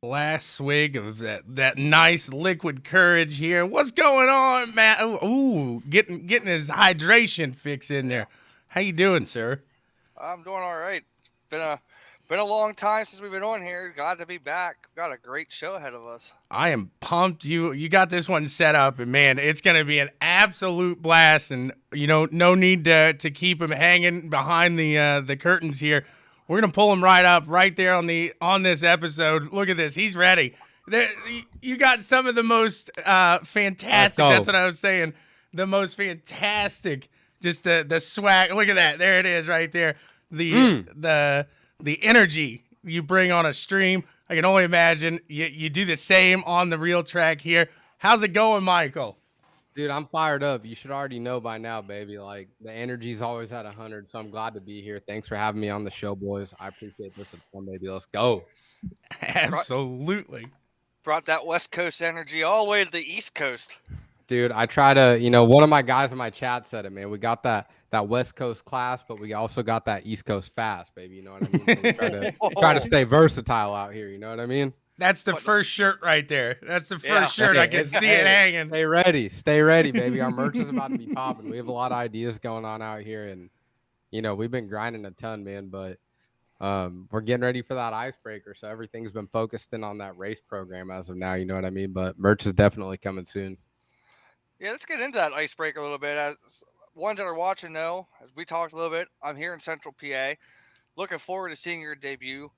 Last swig of that nice liquid courage here. What's going on, Matt? Ooh, getting his hydration fix in there. How you doing, sir? I'm doing all right. It's been a long time since we've been on here. Glad to be back. Got a great show ahead of us. I am pumped. You got this one set up, and man, it's gonna be an absolute blast. And no need to keep him hanging behind the curtains here. We're gonna pull him right up, right there on this episode. Look at this. He's ready. You got some of the most Let's fantastic. That's go. what I was saying. The most fantastic. Just the swag. Look at that. There it is, right there. The energy you bring on a stream. I can only imagine you do the same on the real track here. How's it going, Michael? Dude, I'm fired up. You should already know by now, baby. Like, the energy's always at 100, so I'm glad to be here. Thanks for having me on the show, boys. I appreciate this. It's fun, baby. Let's go. Brought, Absolutely. brought that West Coast energy all the way to the East Coast. Dude, I try to, one of my guys in my chat said it, man. We got that West Coast class, but we also got that East Coast fast, baby. You know what I mean? So we try to stay versatile out here. You know what I mean? That's the But first shirt right there. That's the yeah, first shirt. I can see it hanging. Stay ready, baby. Our merch is about to be popping. We have a lot of ideas going on out here, and we've been grinding a ton, man. But we're getting ready for that icebreaker, so everything's been focused in on that race program as of now. You know what I mean? But merch is definitely coming soon. yeah. Let's get into that icebreaker a little bit. As ones that are watching know, as we talked a little bit, I'm here in Central PA. Looking forward to seeing your debut.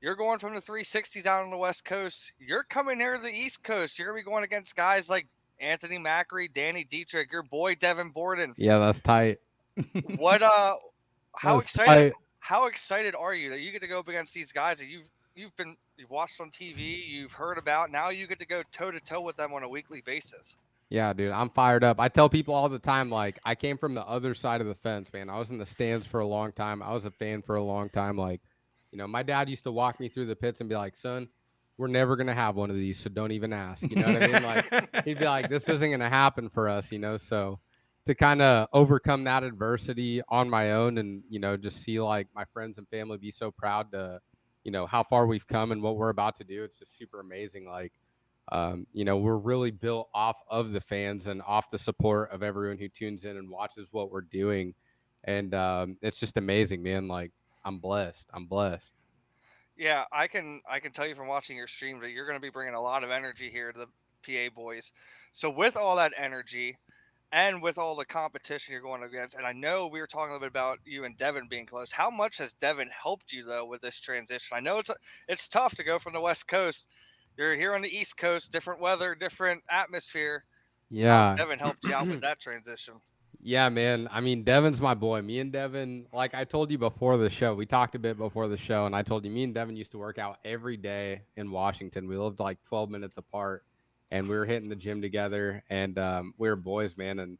You're going from the 360s out on the West Coast. You're coming here to the East Coast. You're gonna be going against guys like Anthony Macri, Danny Dietrich, your boy Devin Borden. Yeah, that's tight. What how That's excited tight. how excited are you that you get to go up against these guys that you've watched on TV, you've heard about. Now you get to go toe to toe with them on a weekly basis. Yeah, dude, I'm fired up. I tell people all the time, like, I came from the other side of the fence, man. I was in the stands for a long time. I was a fan for a long time. Like, my dad used to walk me through the pits and be like, son, we're never going to have one of these, so don't even ask. You know what I mean? Like, he'd be like, this isn't going to happen for us, So to kind of overcome that adversity on my own and, just see, like, my friends and family be so proud to, how far we've come and what we're about to do, it's just super amazing. Like, we're really built off of the fans and off the support of everyone who tunes in and watches what we're doing. And it's just amazing, man. Like, I'm blessed. I'm blessed. Yeah, I can tell you from watching your stream that you're going to be bringing a lot of energy here to the PA boys. So with all that energy and with all the competition you're going against, and I know we were talking a little bit about you and Devin being close. How much has Devin helped you though with this transition? I know it's tough to go from the West Coast. You're here on the East Coast, different weather, different atmosphere. How's Yeah. Devin helped you out with that transition? Yeah, man. I mean, Devin's my boy. Me and Devin, like I told you before the show, we talked a bit before the show, and I told you me and Devin used to work out every day in Washington. We lived like 12 minutes apart, and we were hitting the gym together, and we were boys, man. And,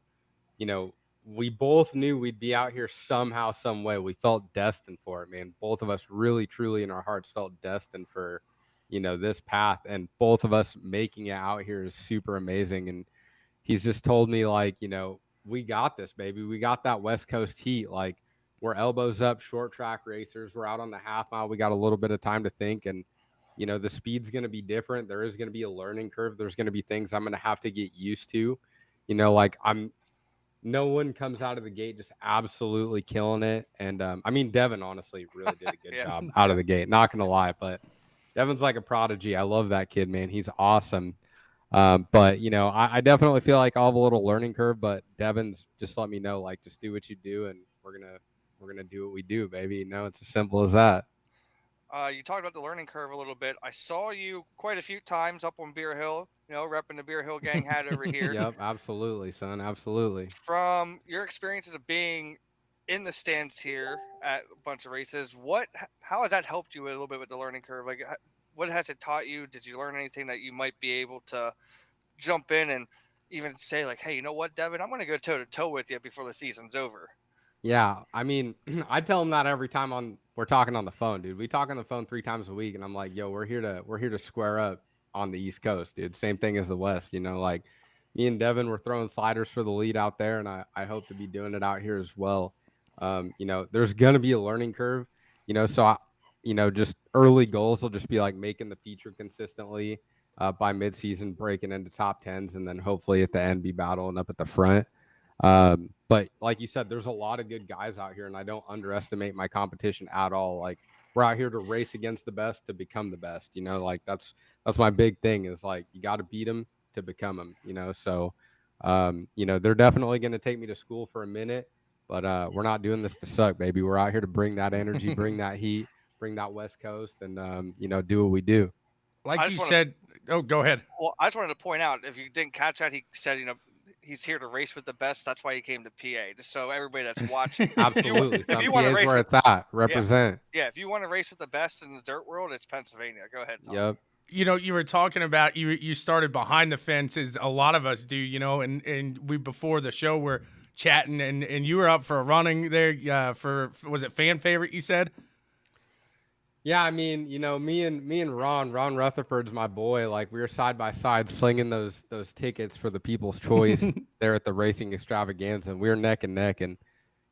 you know, we both knew we'd be out here somehow, some way. We felt destined for it, man. Both of us really, truly in our hearts felt destined for, this path. And both of us making it out here is super amazing. And he's just told me, like, we got this, baby. We got that West Coast heat. Like, we're elbows up, short track racers. We're out on the half mile. We got a little bit of time to think. And, the speed's going to be different. There is going to be a learning curve. There's going to be things I'm going to have to get used to. Like, no one comes out of the gate just absolutely killing it. And I mean, Devin honestly really did a good Yeah. job out of the gate. Not gonna lie, but Devin's like a prodigy. I love that kid, man. He's awesome. But I definitely feel like I'll have a little learning curve. But Devin's just let me know, like, just do what you do, and we're gonna do what we do, baby. It's as simple as that. You talked about the learning curve a little bit. I saw you quite a few times up on Beer Hill, repping the Beer Hill gang hat over here. Yep, absolutely, son, absolutely. From your experiences of being in the stands here at a bunch of races, how has that helped you a little bit with the learning curve? Like, what has it taught you? Did you learn anything that you might be able to jump in and even say, like, hey, you know what, Devin, I'm going to go toe to toe with you before the season's over? Yeah, I mean, I tell him that every time we're talking on the phone, dude. We talk on the phone 3 times a week, and I'm like, yo, we're here to square up on the East Coast, dude. Same thing as the West, like me and Devin were throwing sliders for the lead out there, and I hope to be doing it out here as well. There's gonna be a learning curve, so just early goals will just be like making the feature consistently by midseason, breaking into top 10s, and then hopefully at the end be battling up at the front. But like you said, there's a lot of good guys out here, and I don't underestimate my competition at all. Like, we're out here to race against the best to become the best, you know, like that's my big thing is like, you got to beat them to become them, you know? So, you know, they're definitely going to take me to school for a minute, but we're not doing this to suck, baby. We're out here to bring that energy, bring that heat, bring that West Coast, and, you know, do what we do. Like you said, oh, go ahead. Well, I just wanted to point out, if you didn't catch that, he said, you know, he's here to race with the best. That's why he came to PA. Just so everybody that's watching, Absolutely. if you want to race where it's at, represent. Yeah, if you want to race with the best in the dirt world, it's Pennsylvania. Go ahead, Tom. Yep. You know, you were talking about you started behind the fence, as a lot of us do, you know, and we before the show were chatting, and you were up for a running there for was it fan favorite, you said? Yeah, I mean, you know, me and Ron Rutherford's my boy. Like, we were side by side slinging those tickets for the People's Choice there at the Racing Extravaganza, and we were neck and neck. And,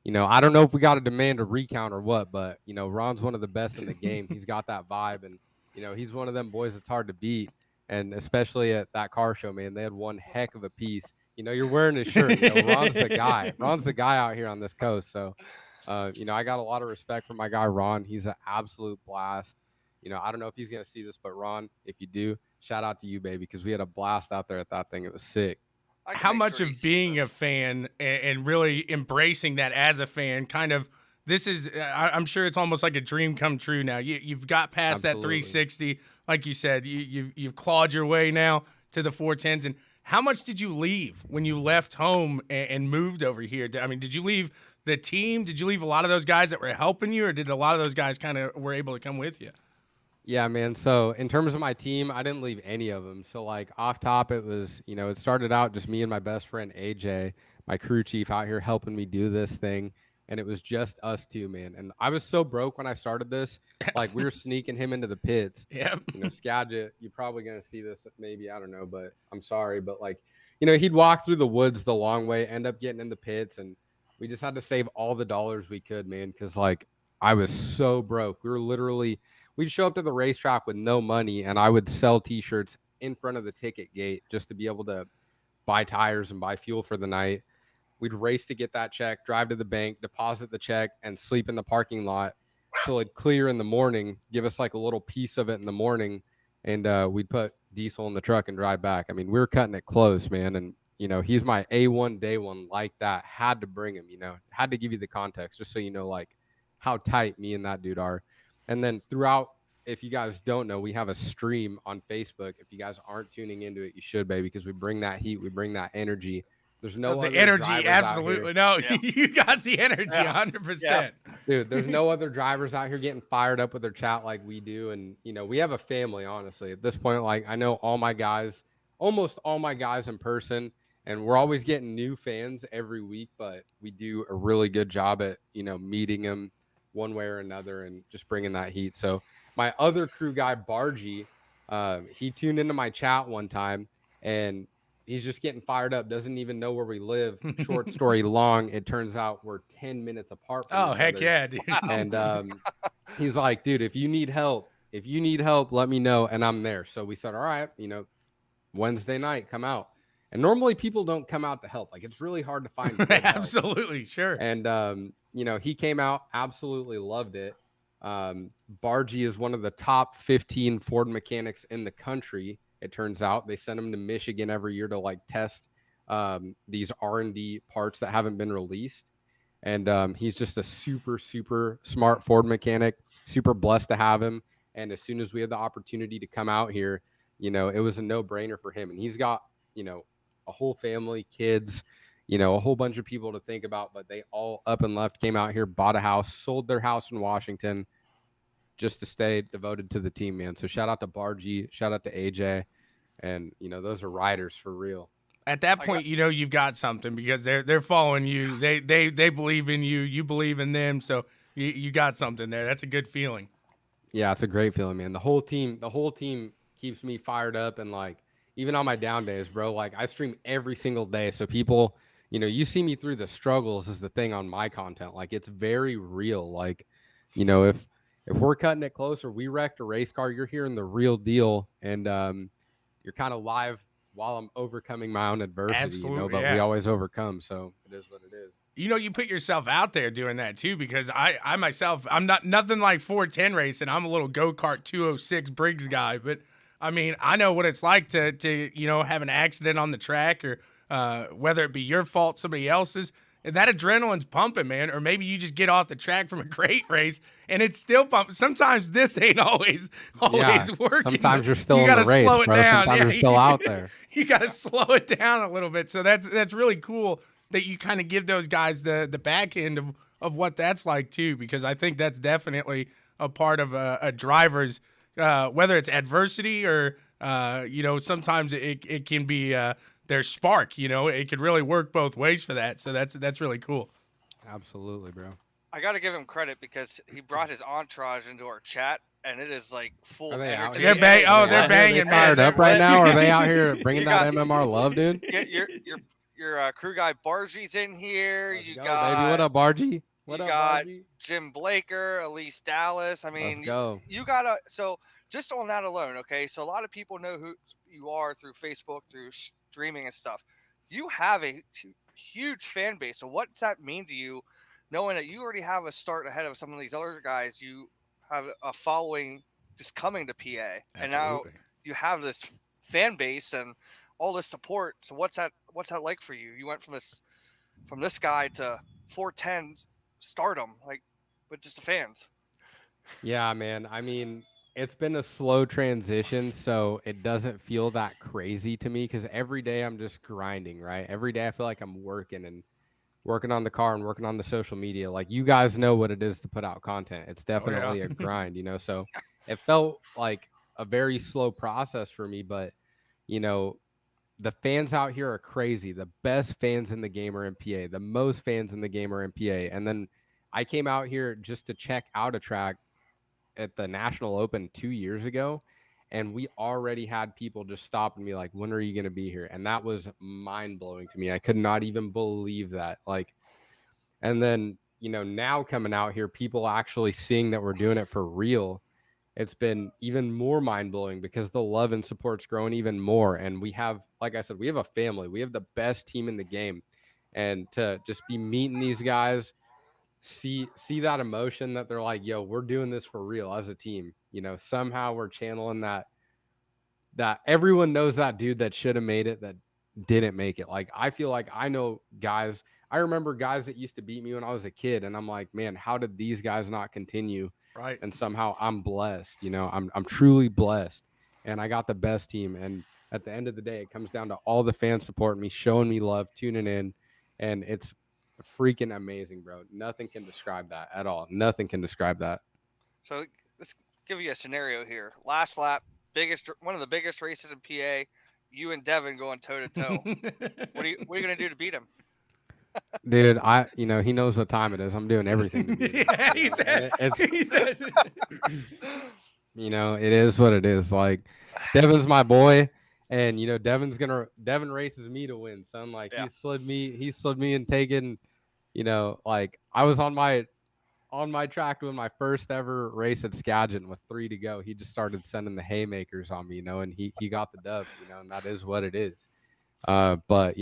you know, I don't know if we got to demand a recount or what, but, you know, Ron's one of the best in the game. He's got that vibe, and, you know, he's one of them boys that's hard to beat. And especially at that car show, man, they had one heck of a piece. You know, you're wearing his shirt. You know, Ron's the guy. Ron's the guy out here on this coast. So, you know, I got a lot of respect for my guy, Ron. He's an absolute blast. You know, I don't know if he's going to see this, but Ron, if you do, shout out to you, baby, because we had a blast out there at that thing. It was sick. How much of being a fan and really embracing that as a fan kind of, this is, I'm sure it's almost like a dream come true now. You've got past that 360. Like you said, you've clawed your way now to the 410s. And how much did you leave when you left home and moved over here? I mean, did you leave the team? Did you leave a lot of those guys that were helping you, or did a lot of those guys kind of were able to come with you? Yeah, man. So in terms of my team, I didn't leave any of them. So like off top, it was, you know, it started out just me and my best friend, AJ, my crew chief out here helping me do this thing. And it was just us two, man. And I was so broke when I started this, like we were sneaking him into the pits. Yeah. You know, Skagit, you're probably going to see this maybe, I don't know, but I'm sorry. But like, you know, he'd walk through the woods the long way, end up getting in the pits, and we just had to save all the dollars we could, man, because like I was so broke. We'd show up to the racetrack with no money, and I would sell T-shirts in front of the ticket gate just to be able to buy tires and buy fuel for the night. We'd race to get that check, drive to the bank, deposit the check, and sleep in the parking lot till it'd clear in the morning, give us like a little piece of it in the morning, and we'd put diesel in the truck and drive back. I mean, we were cutting it close, man, and you know, he's my A1 day one like that. Had to bring him, you know, had to give you the context just so you know, like, how tight me and that dude are. And then throughout, if you guys don't know, we have a stream on Facebook. If you guys aren't tuning into it, you should, baby, because we bring that heat, we bring that energy. There's no other energy, absolutely. No, yeah. You got the energy, 100%. Yeah. Dude, there's no other drivers out here getting fired up with their chat like we do. And, you know, we have a family, honestly. At this point, like, I know all my guys, almost all my guys in person. And we're always getting new fans every week, but we do a really good job at, you know, meeting them one way or another and just bringing that heat. So my other crew guy, Bargy, he tuned into my chat one time, and he's just getting fired up, doesn't even know where we live. Short story long, it turns out we're 10 minutes apart from each heck other. Yeah, dude. And he's like, dude, if you need help, let me know, and I'm there. So we said, all right, you know, Wednesday night, come out. And normally people don't come out to help. Like, it's really hard to find. Absolutely, sure. And, you know, he came out, absolutely loved it. Bargy is one of the top 15 Ford mechanics in the country. It turns out they send him to Michigan every year to like test these R&D parts that haven't been released. And he's just a super, super smart Ford mechanic, super blessed to have him. And as soon as we had the opportunity to come out here, you know, it was a no-brainer for him. And he's got, you know, a whole family, kids, you know, a whole bunch of people to think about, but they all up and left, came out here, bought a house, sold their house in Washington just to stay devoted to the team, man. So shout out to Bargy, shout out to AJ, and, you know, those are riders for real. At that point, you know, you've got something because they're following you. They believe in you. You believe in them. So you got something there. That's a good feeling. Yeah, it's a great feeling, man. The whole team keeps me fired up, and like, even on my down days, bro, like I stream every single day. So people, you know, you see me through the struggles is the thing on my content. Like, it's very real. Like, you know, if if we're cutting it closer, we wrecked a race car, you're hearing the real deal, and you're kind of live while I'm overcoming my own adversity, Absolutely, but yeah. we always overcome, so it is what it is. You put yourself out there doing that too, because I myself, I'm not nothing like 410 racing. I'm a little go-kart 206 Briggs guy, but I mean, I know what it's like to have an accident on the track, or whether it be your fault, somebody else's, and that adrenaline's pumping, man. Or maybe you just get off the track from a great race and it's still pumping. Sometimes this ain't always working. Sometimes you're still you in gotta the race, slow it bro. down. Sometimes you're still out there. You gotta slow it down a little bit. So that's really cool that you kind of give those guys the back end of what that's like too, because I think that's definitely a part of a driver's, whether it's adversity or sometimes it can be their spark. It could really work both ways for that. So that's really cool. Absolutely, bro. I got to give him credit because he brought his entourage into our chat, and it is like full Are they out energy. here? They're banging, They fired man. up right now. Are they out here bringing that MMR love, dude? Your crew guy Bargie's in here. Let's you go, got baby. What up, Bargie? What you up, got Bargie? Jim Blaker, Elise Dallas. I mean, Let's go. you gotta. So just on that alone, okay. So a lot of people know who you are through Facebook, through streaming and stuff. You have a huge fan base. So what does that mean to you, knowing that you already have a start ahead of some of these other guys? You have a following just coming to PA, Absolutely. And now you have this fan base and all this support. So what's that like for you? You went from this guy to 410 stardom, like, with just the fans. Yeah, man. I mean, it's been a slow transition, so it doesn't feel that crazy to me, because every day I'm just grinding, right? Every day I feel like I'm working on the car and working on the social media. Like, you guys know what it is to put out content. It's definitely a grind, So it felt like a very slow process for me, but the fans out here are crazy. The best fans in the game are in PA. The most fans in the game are in PA. And then I came out here just to check out a track at the National Open 2 years ago, and we already had people just stopping me like, when are you going to be here? And that was mind-blowing to me. I could not even believe that. Like, and then, now coming out here, people actually seeing that we're doing it for real, it's been even more mind-blowing, because the love and support's growing even more. And we have, like I said, we have a family. We have the best team in the game. And to just be meeting these guys, see that emotion that they're like, yo, we're doing this for real as a team. Somehow we're channeling that everyone knows that dude that should have made it that didn't make it. Like, I feel like I know guys. I remember guys that used to beat me when I was a kid, and I'm like, man, how did these guys not continue? Right. And somehow I'm blessed, I'm truly blessed, and I got the best team. And at the end of the day, it comes down to all the fans supporting me, showing me love, tuning in, and it's freaking amazing, bro. Nothing can describe that at all. Nothing can describe that. So let's give you a scenario here. Last lap, one of the biggest races in PA. You and Devin going toe to toe. What are you gonna do to beat him? Dude, he knows what time it is. I'm doing everything to beat him. It is what it is. Like, Devin's my boy, and Devin races me to win, son. Like, he slid me and taken, like, I was on my track doing my first ever race at Skagit with 3 to go. He just started sending the haymakers on me, and he got the dub, and that is what it is. But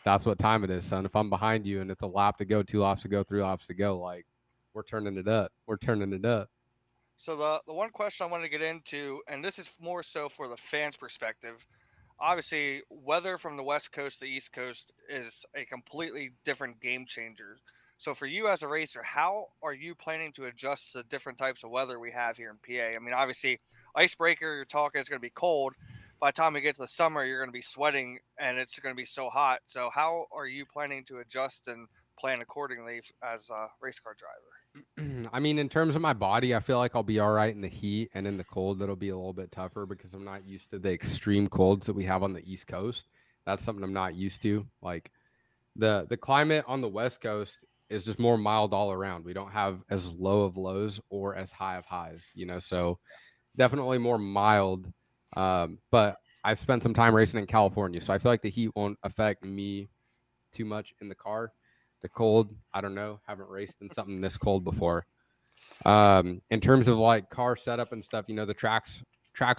that's what time it is, son. If I'm behind you and it's a lap to go, 2 laps to go, 3 laps to go, like, we're turning it up. So the one question I wanted to get into, and this is more so for the fans' perspective, obviously weather from the West Coast to the East Coast is a completely different game changer. So for you as a racer, how are you planning to adjust to the different types of weather we have here in PA? I mean, obviously, icebreaker, you're talking, it's going to be cold. By the time we get to the summer, you're going to be sweating, and it's going to be so hot. So how are you planning to adjust and plan accordingly as a race car driver? I mean, in terms of my body, I feel like I'll be all right in the heat, and in the cold, it'll be a little bit tougher because I'm not used to the extreme colds that we have on the East Coast. That's something I'm not used to. Like, the climate on the West Coast is just more mild all around. We don't have as low of lows or as high of highs, so definitely more mild. But I've spent some time racing in California, so I feel like the heat won't affect me too much in the car. The cold, I don't know. Haven't raced in something this cold before. In terms of like car setup and stuff, the tracks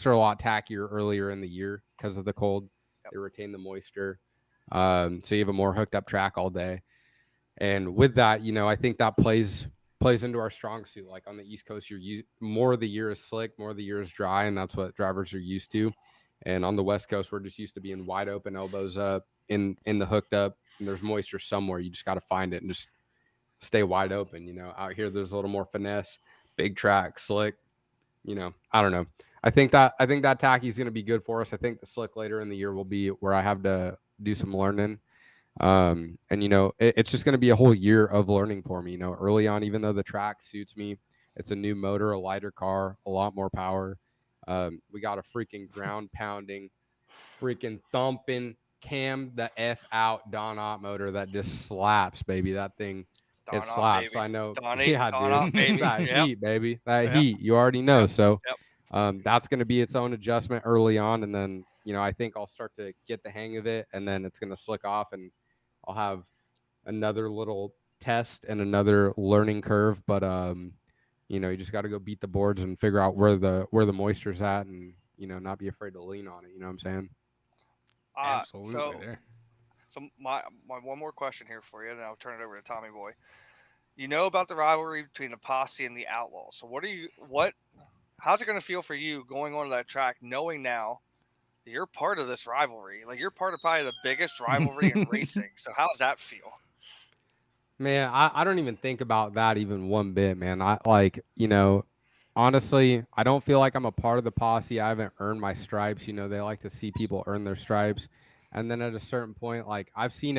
are a lot tackier earlier in the year because of the cold. Yep. They retain the moisture. So you have a more hooked up track all day. And with that, I think that plays into our strong suit. Like on the East Coast, more of the year is slick, more of the year is dry, and that's what drivers are used to. And on the West Coast, we're just used to being wide open, elbows up, in the hooked up, and there's moisture somewhere. You just got to find it and just stay wide open. Out here, there's a little more finesse, big track, slick. I don't know. I think that tacky is going to be good for us. I think the slick later in the year will be where I have to do some learning. And it's just going to be a whole year of learning for me. Early on, even though the track suits me, it's a new motor, a lighter car, a lot more power. We got a freaking ground pounding, freaking thumping, cam the F out Don Ott motor that just slaps, baby. That thing, Don it Ott, slaps. baby. I know. Don Yeah, Ott, dude. baby. That Yep. heat, baby. That Yep. heat. You already know. Yep. So Yep. that's going to be its own adjustment early on. And then, I think I'll start to get the hang of it. And then it's going to slick off and I'll have another little test and another learning curve. But, you just got to go beat the boards and figure out where the moisture's at and, not be afraid to lean on it. You know what I'm saying? Absolutely. So my one more question here for you, and I'll turn it over to Tommy Boy. You know about the rivalry between the Posse and the Outlaws. So how's it going to feel for you going onto that track, knowing now that you're part of this rivalry? Like you're part of probably the biggest rivalry in racing. So how does that feel? Man, I don't even think about that even one bit, man. Honestly, I don't feel like I'm a part of the Posse. I haven't earned my stripes. They like to see people earn their stripes. And then at a certain point, like I've seen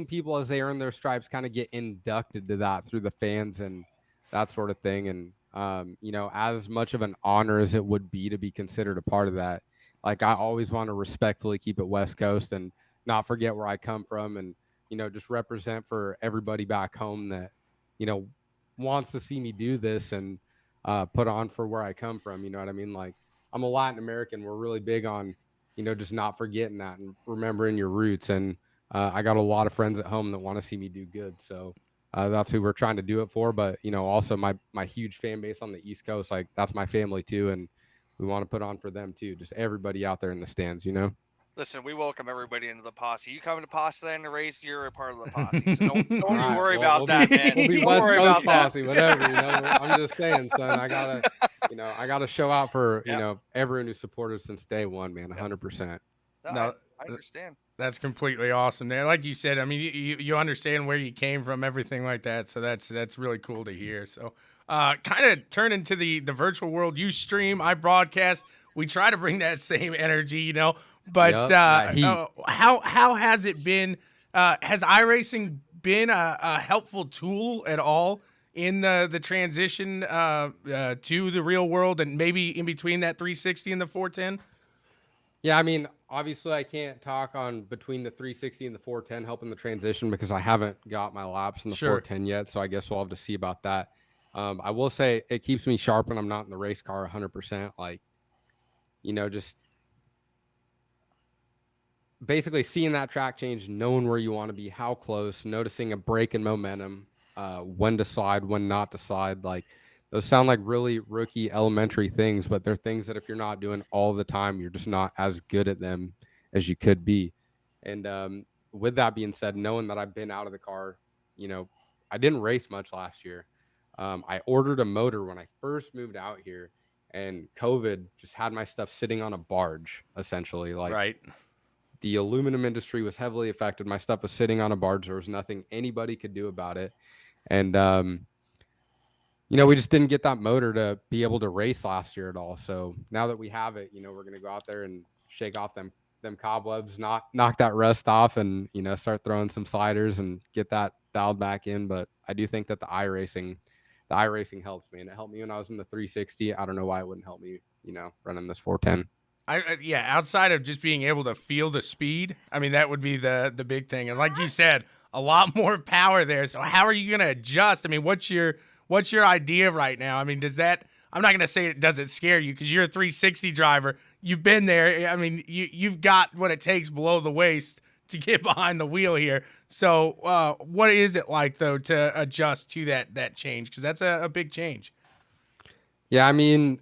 people as they earn their stripes kind of get inducted to that through the fans and that sort of thing. And, as much of an honor as it would be to be considered a part of that, like I always want to respectfully keep it West Coast and not forget where I come from and, just represent for everybody back home that, wants to see me do this and put on for where I come from. You know what I mean? Like I'm a Latin American. We're really big on, just not forgetting that and remembering your roots. And I got a lot of friends at home that want to see me do good. So that's who we're trying to do it for. But, also my huge fan base on the East Coast, like that's my family too. And we want to put on for them too. Just everybody out there in the stands, Listen, we welcome everybody into the Posse. You come to Posse Land to race, you're a part of the Posse. So don't you worry about that, man. We'll be Don't West worry Coast about Posse, whatever. I'm just saying, son. I gotta show out for everyone who supported since day one, man. 100%. No, I understand. That's completely awesome there. Like you said, I mean, you understand where you came from, everything like that. So that's really cool to hear. So kind of turn into the virtual world. You stream, I broadcast. We try to bring that same energy, But how has it been? Has iRacing been a helpful tool at all in the transition to the real world and maybe in between that 360 and the 410? Yeah, I mean, obviously I can't talk on between the 360 and the 410 helping the transition because I haven't got my laps in the 410 yet. So I guess we'll have to see about that. I will say it keeps me sharp when I'm not in the race car 100%. Like, just basically seeing that track change, knowing where you want to be, how close, noticing a break in momentum, when to slide, when not to slide. Like those sound like really rookie elementary things, but they're things that if you're not doing all the time, you're just not as good at them as you could be. And with that being said, knowing that I've been out of the car, I didn't race much last year. I ordered a motor when I first moved out here, and COVID just had my stuff sitting on a barge, essentially. Like, right. The aluminum industry was heavily affected. My stuff was sitting on a barge. There was nothing anybody could do about it. And, we just didn't get that motor to be able to race last year at all. So now that we have it, we're going to go out there and shake off them cobwebs, knock that rust off and, start throwing some sliders and get that dialed back in. But I do think that the iRacing helps me. And it helped me when I was in the 360. I don't know why it wouldn't help me, running this 410. Outside of just being able to feel the speed, I mean, that would be the big thing. And like you said, a lot more power there. So how are you going to adjust? I mean, what's your idea right now? I mean, I'm not going to say it doesn't scare you because you're a 360 driver. You've been there. I mean, you've got what it takes below the waist get behind the wheel here. So what is it like though to adjust to that change? Because that's a big change. Yeah, I mean,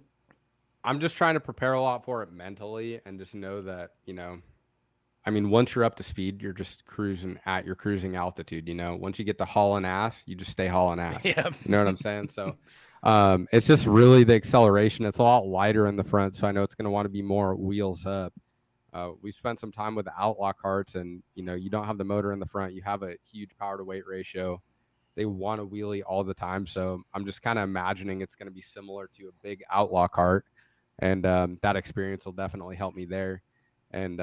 I'm just trying to prepare a lot for it mentally and just know that, I mean, once you're up to speed, you're just cruising at your cruising altitude. Once you get to hauling ass, you just stay hauling ass. Yeah. You know what I'm saying? So it's just really the acceleration. It's a lot lighter in the front, so I know it's going to want to be more wheels up. We spent some time with the Outlaw carts, and you don't have the motor in the front. You have a huge power to weight ratio. They want to wheelie all the time, so I'm just kind of imagining it's going to be similar to a big Outlaw cart, and that experience will definitely help me there. And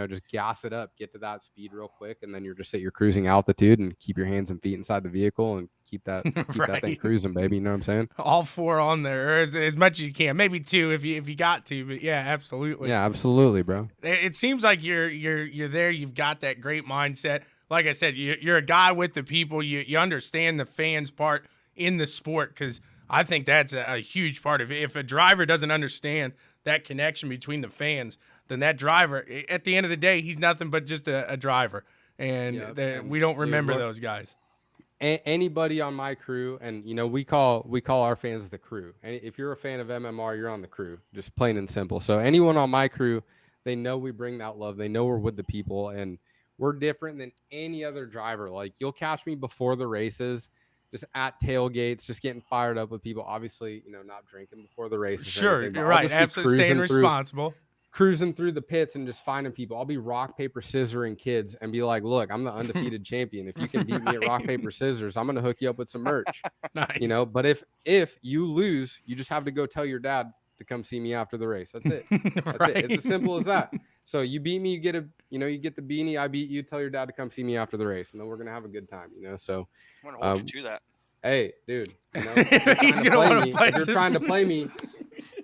just gas it up, get to that speed real quick, and then you're just at your cruising altitude and keep your hands and feet inside the vehicle and keep that that thing cruising, baby. You know what I'm saying? All 4 on there, or as much as you can, maybe 2 if you got to, but yeah, absolutely. Yeah, absolutely, bro. It seems like you're there. You've got that great mindset. Like I said, you're a guy with the people. You understand the fans part in the sport, because I think that's a huge part of it. If a driver doesn't understand that connection between the fans, then that driver, at the end of the day, he's nothing but just a driver. And we don't remember those guys. Anybody on my crew, and we call our fans the crew. And if you're a fan of MMR, you're on the crew, just plain and simple. So anyone on my crew, they know we bring that love. They know we're with the people, and we're different than any other driver. Like, you'll catch me before the races, just at tailgates, just getting fired up with people. Obviously, not drinking before the races. Sure, you're right. Absolutely, staying responsible. Cruising through the pits and just finding people. I'll be rock, paper, scissoring kids and be like, look, I'm the undefeated champion. If you can beat me at rock, paper, scissors, I'm going to hook you up with some merch. Nice. But if you lose, you just have to go tell your dad to come see me after the race. That's it. That's Right. it. It's as simple as that. So you beat me, you get you get the beanie. I beat you, tell your dad to come see me after the race, and then we're going to have a good time, So I'm going to hold you to that. Hey, dude, if you're trying to play me,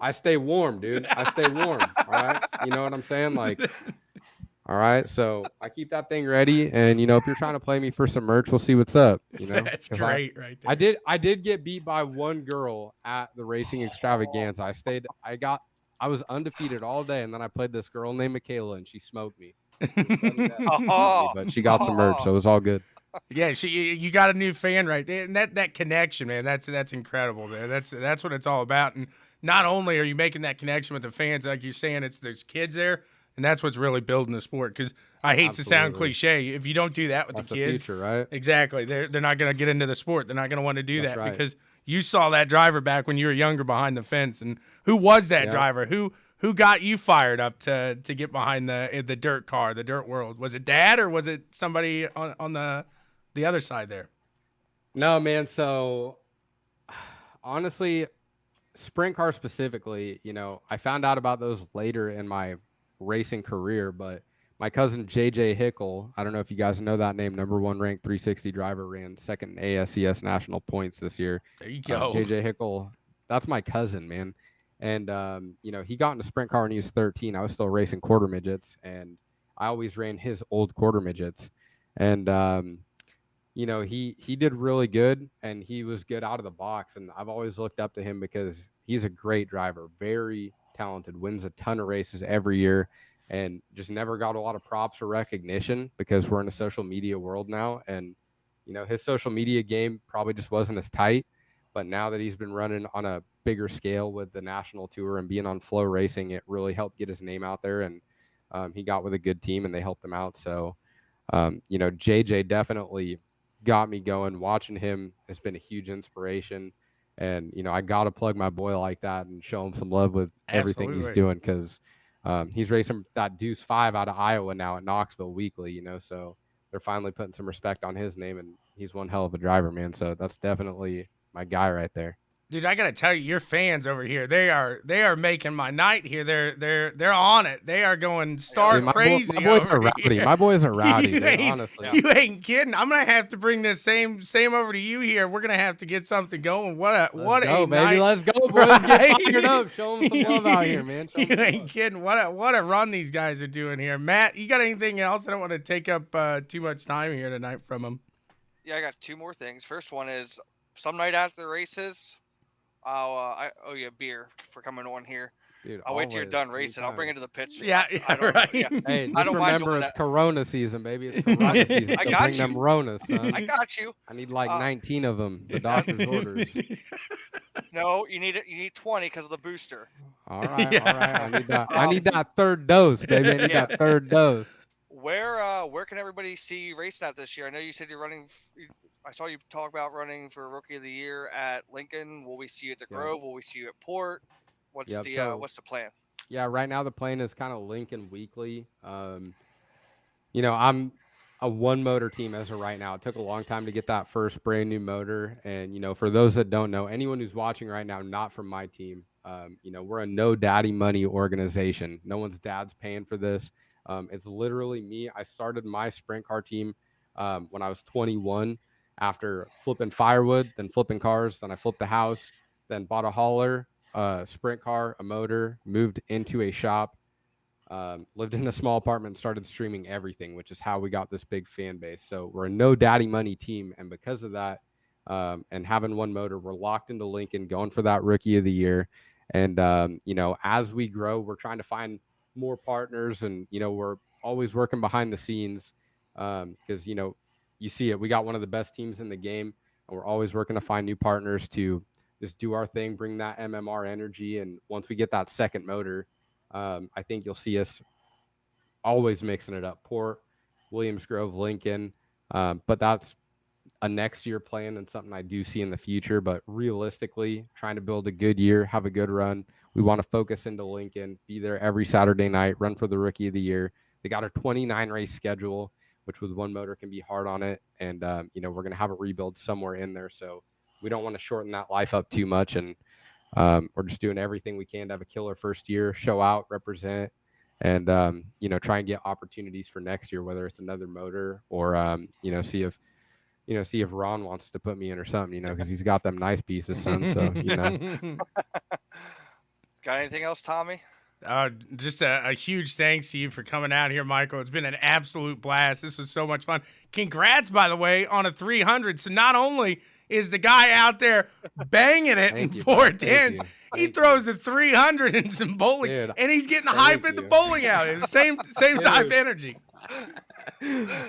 I stay warm, dude. I stay warm. All right. You know what I'm saying? Like, all right. So I keep that thing ready. And, if you're trying to play me for some merch, we'll see what's up. That's great right there. I did get beat by one girl at the racing extravaganza. I was undefeated all day. And then I played this girl named Michaela, and she smoked me. But she got some merch. So it was all good. Yeah, you got a new fan right there, and that connection, man, that's incredible, man. That's what it's all about. And not only are you making that connection with the fans, like you're saying, there's kids there, and that's what's really building the sport. Because I hate to sound cliche, if you don't do that with the kids, future, right? Exactly, they're not gonna get into the sport. They're not gonna want to do that right. because you saw that driver back when you were younger behind the fence. And who was that driver? Who got you fired up to get behind the dirt car, the dirt world? Was it Dad or was it somebody on the other side there? No, man. So honestly, sprint car specifically, I found out about those later in my racing career, but my cousin JJ Hickle, I don't know if you guys know that name, #1 ranked 360 driver, ran second in ASCS national points this year. There you go. JJ Hickle, that's my cousin, man. And, he got into sprint car when he was 13. I was still racing quarter midgets, and I always ran his old quarter midgets. And, he did really good, and he was good out of the box. And I've always looked up to him because he's a great driver, very talented, wins a ton of races every year, and just never got a lot of props or recognition because we're in a social media world now. And, his social media game probably just wasn't as tight. But now that he's been running on a bigger scale with the national tour and being on Flow Racing, it really helped get his name out there. And he got with a good team, and they helped him out. So, JJ definitely got me going. Watching him has been a huge inspiration. And, I got to plug my boy like that and show him some love with everything he's doing, because he's racing that Deuce 5 out of Iowa now at Knoxville weekly, so they're finally putting some respect on his name, and he's one hell of a driver, man. So that's definitely my guy right there. Dude, I gotta tell you, your fans over here, they are making my night here. They're on it. They are going crazy. My boys are rowdy. Here. My boys are rowdy, man, honestly. You ain't kidding. I'm gonna have to bring this same over to you here. We're gonna have to get something going. What a baby. night. Let's go, boys. Right? Get fired up. Show them some love out here, man. You ain't kidding. What a run these guys are doing here. Matt, you got anything else? I don't want to take up too much time here tonight from them. Yeah, I got 2 more things. First one is some night after the races, I owe you a beer for coming on here. Dude, I'll wait till you're always, done racing. I'll bring anytime. it to the pit. Yeah, I don't. right. Yeah, Hey, I just don't mind remember doing it's that. Corona season, baby. It's Corona season. I So got bring you. them Ronas, son. I got you. I need like Uh, 19 of them. The doctor's orders. No, you need it. You need 20 because of the booster. All right, Yeah. all right. I need that. I need that third dose, baby. I need Yeah. that third dose. Where can everybody see you racing at this year? I know you said you're running. I saw you talk about running for Rookie of the Year at Lincoln. Will we see you at the Yep. Grove? Will we see you at Port? What's Yep, the so- what's the plan? Yeah, right now the plan is kind of Lincoln weekly. You know, I'm a one motor team as of right now. It took a long time to get that first brand new motor. And, you know, for those that don't know, anyone who's watching right now, not from my team, you know, we're a no daddy money organization. No one's dad's paying for this. It's literally me. I started my sprint car team when I was 21 after flipping firewood, then flipping cars. Then I flipped a house, then bought a hauler, sprint car, a motor, moved into a shop, lived in a small apartment, started streaming everything, which is how we got this big fan base. So we're a no daddy money team. And because of that, and having one motor, we're locked into Lincoln, going for that Rookie of the Year. And, you know, as we grow, we're trying to find more partners, and, you know, we're always working behind the scenes because, you know, you see it. We got one of the best teams in the game, and we're always working to find new partners to just do our thing, bring that MMR energy. And once we get that second motor, I think you'll see us always mixing it up. Port, Williams Grove, Lincoln. But that's a next year plan and something I do see in the future. But realistically, trying to build a good year, have a good run. We want to focus into Lincoln, be there every Saturday night, run for the Rookie of the Year. They got a 29 race schedule, which with one motor can be hard on it. And, you know, we're going to have a rebuild somewhere in there. So we don't want to shorten that life up too much. And we're just doing everything we can to have a killer first year, show out, represent, and, you know, try and get opportunities for next year, whether it's another motor or, you know, see if Ron wants to put me in or something, you know, because he's got them nice pieces, son. So, you know. Got anything else, Tommy? Just a huge thanks to you for coming out here, Michael. It's been an absolute blast. This was so much fun. Congrats, by the way, on a 300. So not only is the guy out there banging it in 410s, he throws a 300 in some bowling, Dude, and he's getting hype at the bowling alley. The same type of energy.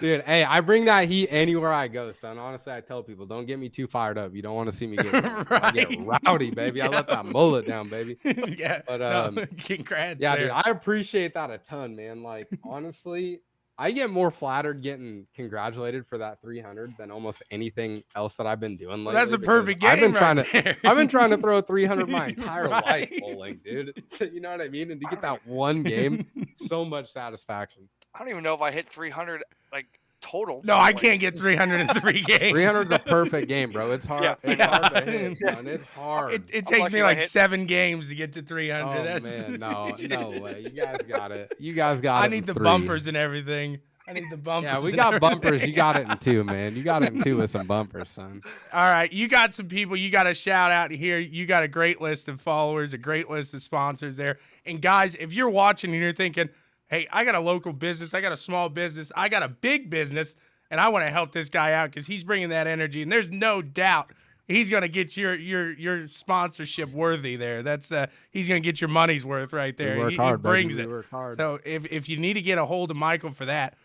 Dude, hey, I bring that heat anywhere I go, son. Honestly, I tell people, don't get me too fired up. You don't want to see me get, I get rowdy, baby. I let that mullet down, baby. Yeah, but congrats. Yeah, there. dude, I appreciate that a ton, man. Like, honestly, I get more flattered getting congratulated for that 300 than almost anything else that I've been doing. Well, that's a because perfect game. I've been right I've been trying to throw 300 my entire Right. life bowling, dude. You know what I mean? And to get that one game, so much satisfaction. I don't even know if I hit 300 like total. No, I can't get 303 games. 300 is a perfect game, bro. It's hard. Yeah. It's hard to hit, son. It's hard. It takes lucky me I like hit- 7 games to get to 300. Oh That's man, no way. You guys got it. You guys got it. I in need the 3. bumpers and everything. I need the bumpers. Yeah, we and got bumpers. everything. You got it in 2, man. You got it in 2 with some bumpers, son. All right, you got some people you got to shout out here. You got a great list of followers, a great list of sponsors there. And guys, if you're watching and you're thinking, hey, I got a local business, I got a small business, I got a big business, and I want to help this guy out because he's bringing that energy, and there's no doubt he's going to get your sponsorship worthy there. That's he's going to get your money's worth right there. We work he hard, brings baby. it. We work hard. So if you need to get a hold of Michael for that,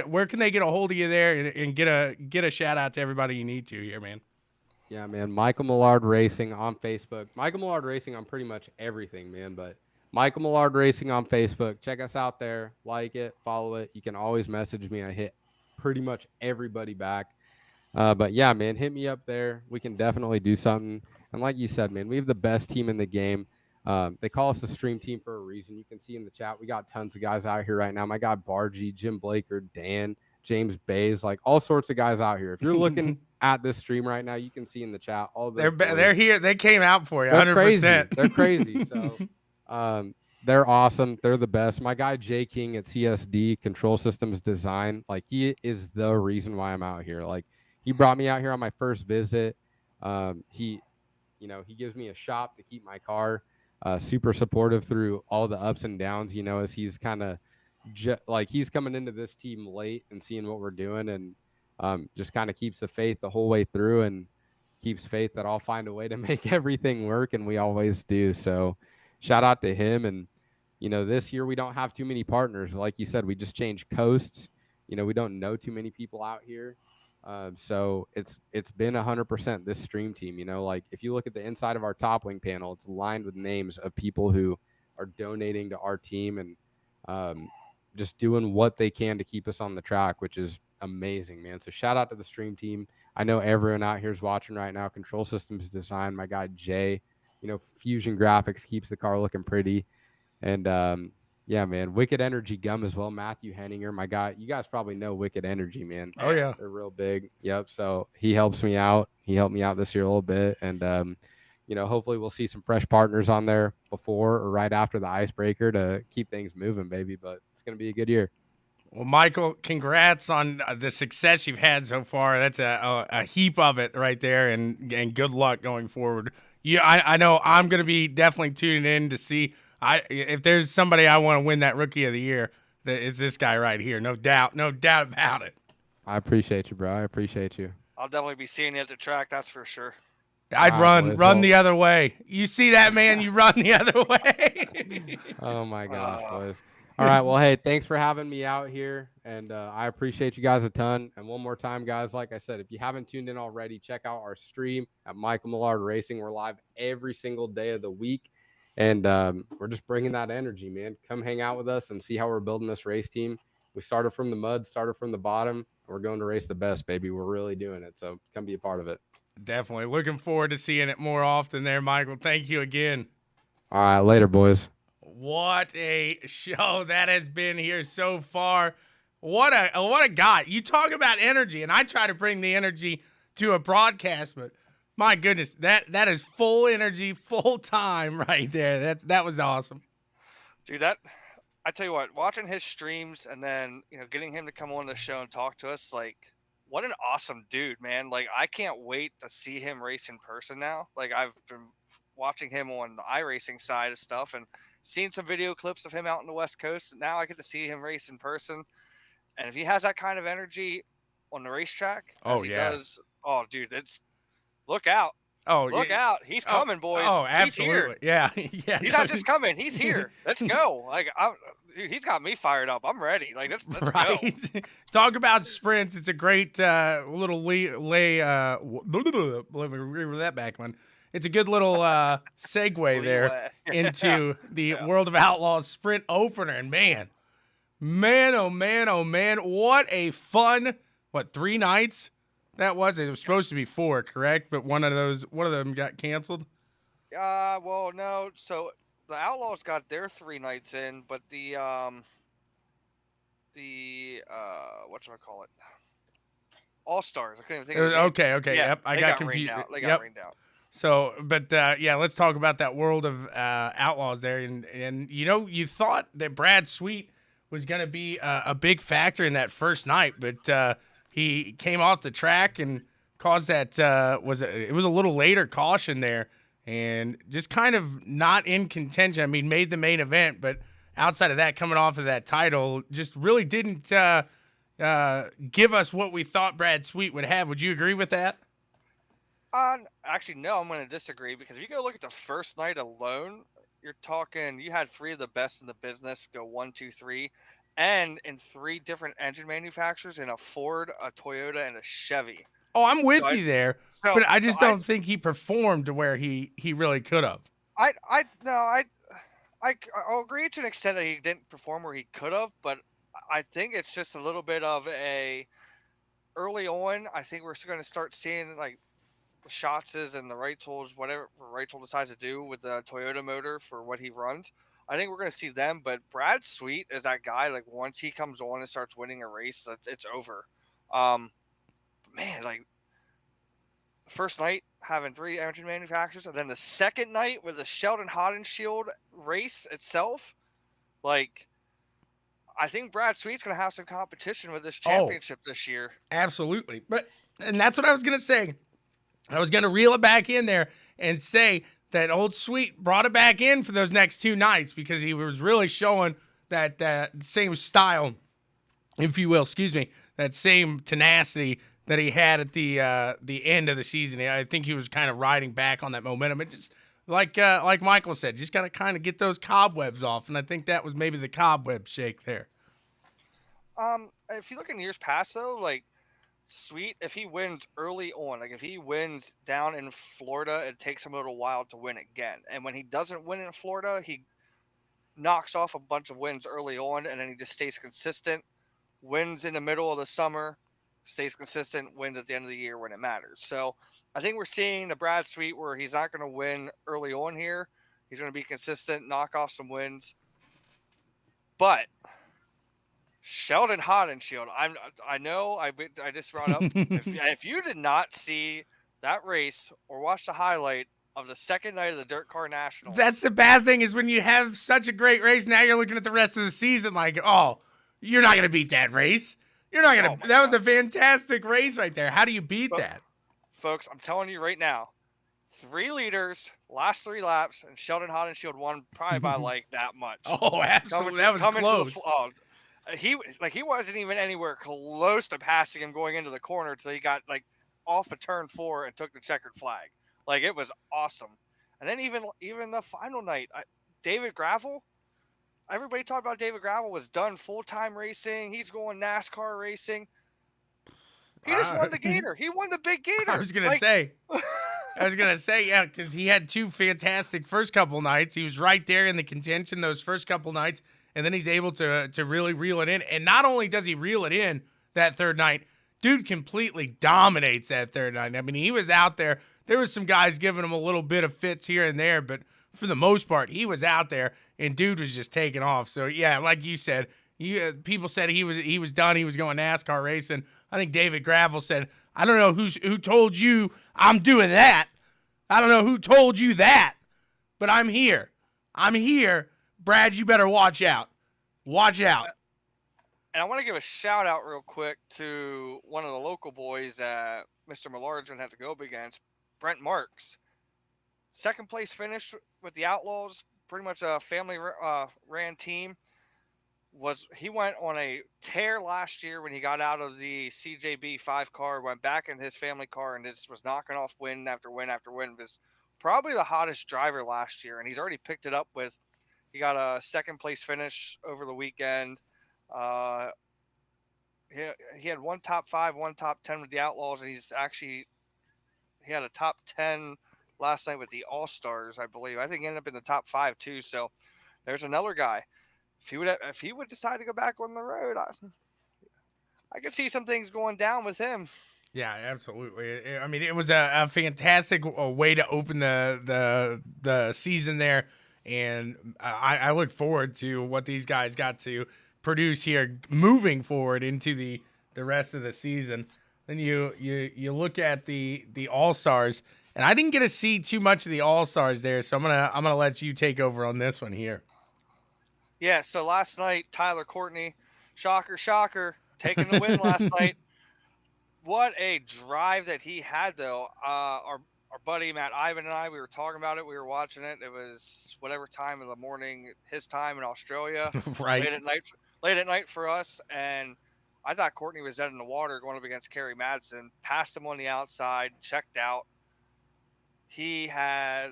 where can they get a hold of you there and get a shout out to everybody you need to here, man? Yeah, man. Michael Millard Racing on Facebook. Michael Millard Racing on pretty much everything, man. But Michael Millard Racing on Facebook. Check us out there. Like it, follow it. You can always message me. I hit pretty much everybody back. But yeah, man, hit me up there. We can definitely do something. And like you said, man, we have the best team in the game. They call us the stream team for a reason. You can see in the chat, we got tons of guys out here right now. My guy Bargy, Jim Blaker, Dan, James Bays, like all sorts of guys out here. If you're looking at this stream right now, you can see in the chat all the They're here. They came out for you, They're 100%. crazy. They're crazy. So they're awesome. They're the best. My guy Jay King at CSD Control Systems Design, like he is the reason why I'm out here. Like he brought me out here on my first visit. He gives me a shop to keep my car. Super supportive through all the ups and downs, you know, as he's kind of he's coming into this team late and seeing what we're doing, and just kind of keeps the faith the whole way through and keeps faith that I'll find a way to make everything work, and we always do. So shout out to him. And, this year we don't have too many partners. Like you said, we just changed coasts. We don't know too many people out here. So it's been 100% this stream team. Like if you look at the inside of our top wing panel, it's lined with names of people who are donating to our team and just doing what they can to keep us on the track, which is amazing, man. So shout out to the stream team. I know everyone out here is watching right now. Control Systems Design, my guy Jay, Fusion Graphics keeps the car looking pretty. And yeah, man, Wicked Energy Gum as well. Matthew Henninger, my guy. You guys probably know Wicked Energy, man. Oh yeah, they're real big. Yep. So he helps me out. He helped me out this year a little bit, and hopefully we'll see some fresh partners on there before or right after the icebreaker to keep things moving, baby. But it's gonna be a good year. Well, Michael, congrats on the success you've had so far. That's a heap of it right there, and good luck going forward. I know I'm going to be definitely tuning in to see if there's somebody I want to win that Rookie of the Year, it's this guy right here. No doubt about it. I appreciate you, bro. I appreciate you. I'll definitely be seeing you at the track, that's for sure. I'd run the other way. You see that, man? You run the other way. Oh, my gosh, boys. All right, well, hey, thanks for having me out here, and I appreciate you guys a ton. And one more time, guys, like I said, if you haven't tuned in already, check out our stream at Michael Millard Racing. We're live every single day of the week, and we're just bringing that energy, man. Come hang out with us and see how we're building this race team. We started from the mud, started from the bottom, and we're going to race the best, baby. We're really doing it, so come be a part of it. Definitely. Looking forward to seeing it more often there, Michael. Thank you again. All right, later, boys. What a show that has been here so far. What a guy. You talk about energy, and I try to bring the energy to a broadcast, but my goodness, that is full energy, full time right there. That was awesome. Dude, I tell you what, watching his streams and then, getting him to come on the show and talk to us, like, what an awesome dude, man. Like, I can't wait to see him race in person now. Like, I've been watching him on the iRacing side of stuff and seen some video clips of him out on the West Coast. Now I get to see him race in person. And if he has that kind of energy on the racetrack, does, oh, dude, look out. Oh, look out. He's coming, boys. Oh, absolutely. He's here. Yeah. He's not just coming. He's here. Let's go. Like, dude, he's got me fired up. I'm ready. Like, let's right. Go. Talk about sprints. It's a great little that back one. It's a good little segue there into the World of Outlaws sprint opener. And man, oh man, what a fun, 3 nights that was? It was supposed to be 4, correct? But one of them got canceled? Well, no. So the Outlaws got their 3 nights in, but the whatchamacallit? All-Stars. I couldn't even think of it. Okay. Yeah, yep. I got confused. They got rained out. So, but let's talk about that World of Outlaws there. And you thought that Brad Sweet was going to be a big factor in that first night, but he came off the track and caused that it was a little later caution there and just kind of not in contention. I mean, made the main event, but outside of that, coming off of that title, just really didn't give us what we thought Brad Sweet would have. Would you agree with that? Actually, no, I'm going to disagree because if you go look at the first night alone, you're talking, you had 3 of the best in the business go 1, 2, 3, and in 3 different engine manufacturers in a Ford, a Toyota, and a Chevy. Oh, I'm with you there, but I just don't think he performed to where he really could have. I'll agree to an extent that he didn't perform where he could have, but I think it's just a little bit of early on, I think we're going to start seeing like shots and the right tools, whatever right tool decides to do with the Toyota motor for what he runs. I think we're going to see them, but Brad Sweet is that guy. Like once he comes on and starts winning a race, it's over. Man, like the first night having 3 engine manufacturers, and then the second night with the Sheldon Haudenschild race itself, like I think Brad Sweet's going to have some competition with this championship this year. Absolutely, and that's what I was going to say. I was going to reel it back in there and say that old Sweet brought it back in for those next 2 nights because he was really showing that same style, if you will, that same tenacity that he had at the end of the season. I think he was kind of riding back on that momentum. It just like Michael said, just got to kind of get those cobwebs off, and I think that was maybe the cobweb shake there. If you look in years past though, like Sweet, if he wins early on, like if he wins down in Florida, it takes him a little while to win again. And when he doesn't win in Florida, he knocks off a bunch of wins early on, and then he just stays consistent. Wins in the middle of the summer, stays consistent. Wins at the end of the year when it matters. So I think we're seeing the Brad Sweet where he's not going to win early on here. He's going to be consistent, knock off some wins. But Sheldon Hodenshield, I know I just brought up. If you did not see that race or watch the highlight of the second night of the Dirt Car Nationals, That's the bad thing is when you have such a great race, now you're looking at the rest of the season like, oh, you're not going to beat that race. You're not going to. That was a fantastic race right there. How do you beat that? Folks, I'm telling you right now, 3 leaders, last 3 laps, and Sheldon Hodenshield won probably by like that much. Oh, absolutely. That was close. He wasn't even anywhere close to passing him going into the corner until he got like off of turn 4 and took the checkered flag. Like it was awesome. And then even the final night, David Gravel. Everybody talked about David Gravel was done full-time racing. He's going NASCAR racing. He just won the Gator. He won the big Gator. I was gonna say, yeah, because he had 2 fantastic first couple nights. He was right there in the contention those first couple nights. And then he's able to really reel it in. And not only does he reel it in that third night, dude completely dominates that third night. I mean, he was out there. There was some guys giving him a little bit of fits here and there, but for the most part, he was out there, and dude was just taking off. So, yeah, like you said, people said he was done. He was going NASCAR racing. I think David Gravel said, I don't know who told you I'm doing that. I don't know who told you that, but I'm here. I'm here. Brad, you better watch out. Watch out. And I want to give a shout out real quick to one of the local boys that Mr. Millard's going to have to go up against, Brent Marks. Second place finish with the Outlaws, pretty much a family ran team. He went on a tear last year when he got out of the CJB 5 car, went back in his family car, and just was knocking off win after win after win. Was probably the hottest driver last year, and he's already picked it up with. He got a second place finish over the weekend. He had 1 top 5, 1 top 10 with the Outlaws, and he had a top 10 last night with the All-Stars, I believe. I think he ended up in the top 5 too. So there's another guy. If he would decide to go back on the road, I could see some things going down with him. Yeah, absolutely. I mean, it was a fantastic way to open the season there. And I look forward to what these guys got to produce here moving forward into the rest of the season. Then you look at the All-Stars, and I didn't get to see too much of the All-Stars there, so I'm gonna let you take over on this one here. Yeah, so last night, Tyler Courtney, shocker, taking the win last night. What a drive that he had, though. Our buddy Matt Ivan and I, we were talking about it. We were watching it. It was whatever time of the morning, his time in Australia. Right. Late at night for us. And I thought Courtney was dead in the water going up against Kerry Madsen. Passed him on the outside, checked out. He had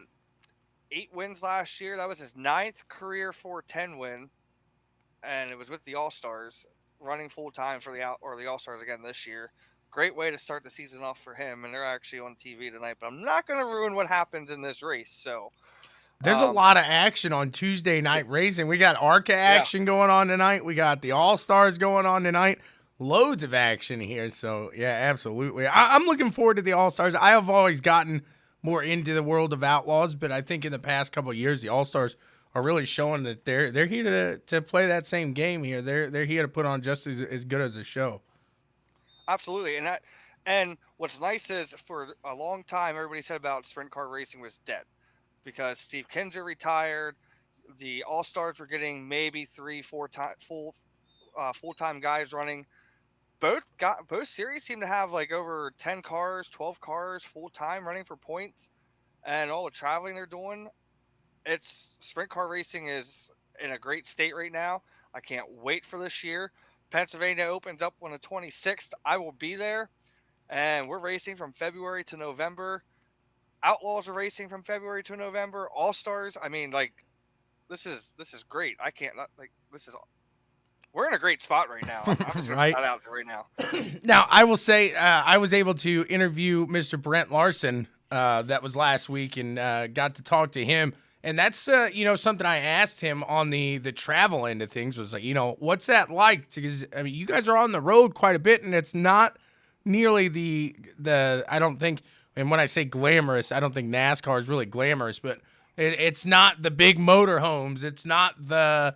8 wins last year. That was his 9th career 410 win. And it was with the All-Stars, running full time for the All-Stars again this year. Great way to start the season off for him, and they're actually on TV tonight. But I'm not going to ruin what happens in this race. So there's a lot of action on Tuesday night racing. We got ARCA action going on tonight. We got the All-Stars going on tonight. Loads of action here. So, yeah, absolutely. I'm looking forward to the All-Stars. I have always gotten more into the world of Outlaws, but I think in the past couple of years, the All-Stars are really showing that they're here to play that same game here. They're here to put on just as good as a show. Absolutely. And what's nice is for a long time, everybody said about sprint car racing was dead because Steve Kinzer retired. The All-Stars were getting maybe 3-4 full-time guys running. Both series seem to have like over 10 cars, 12 cars full-time running for points, and all the traveling they're doing. Sprint car racing is in a great state right now. I can't wait for this year. Pennsylvania opens up on the 26th. I will be there, and we're racing from February to November. Outlaws are racing from February to November. All Stars. I mean, like, this is great. I can't like this is. We're in a great spot right now. I'm just gonna put Right. that out there right now. Now, I will say I was able to interview Mr. Brent Larson. That was last week, and got to talk to him. And that's something I asked him on the travel end of things was like, what's that like? Because I mean, you guys are on the road quite a bit, and it's not nearly the I don't think. And when I say glamorous, I don't think NASCAR is really glamorous, but it's not the big motorhomes. It's not the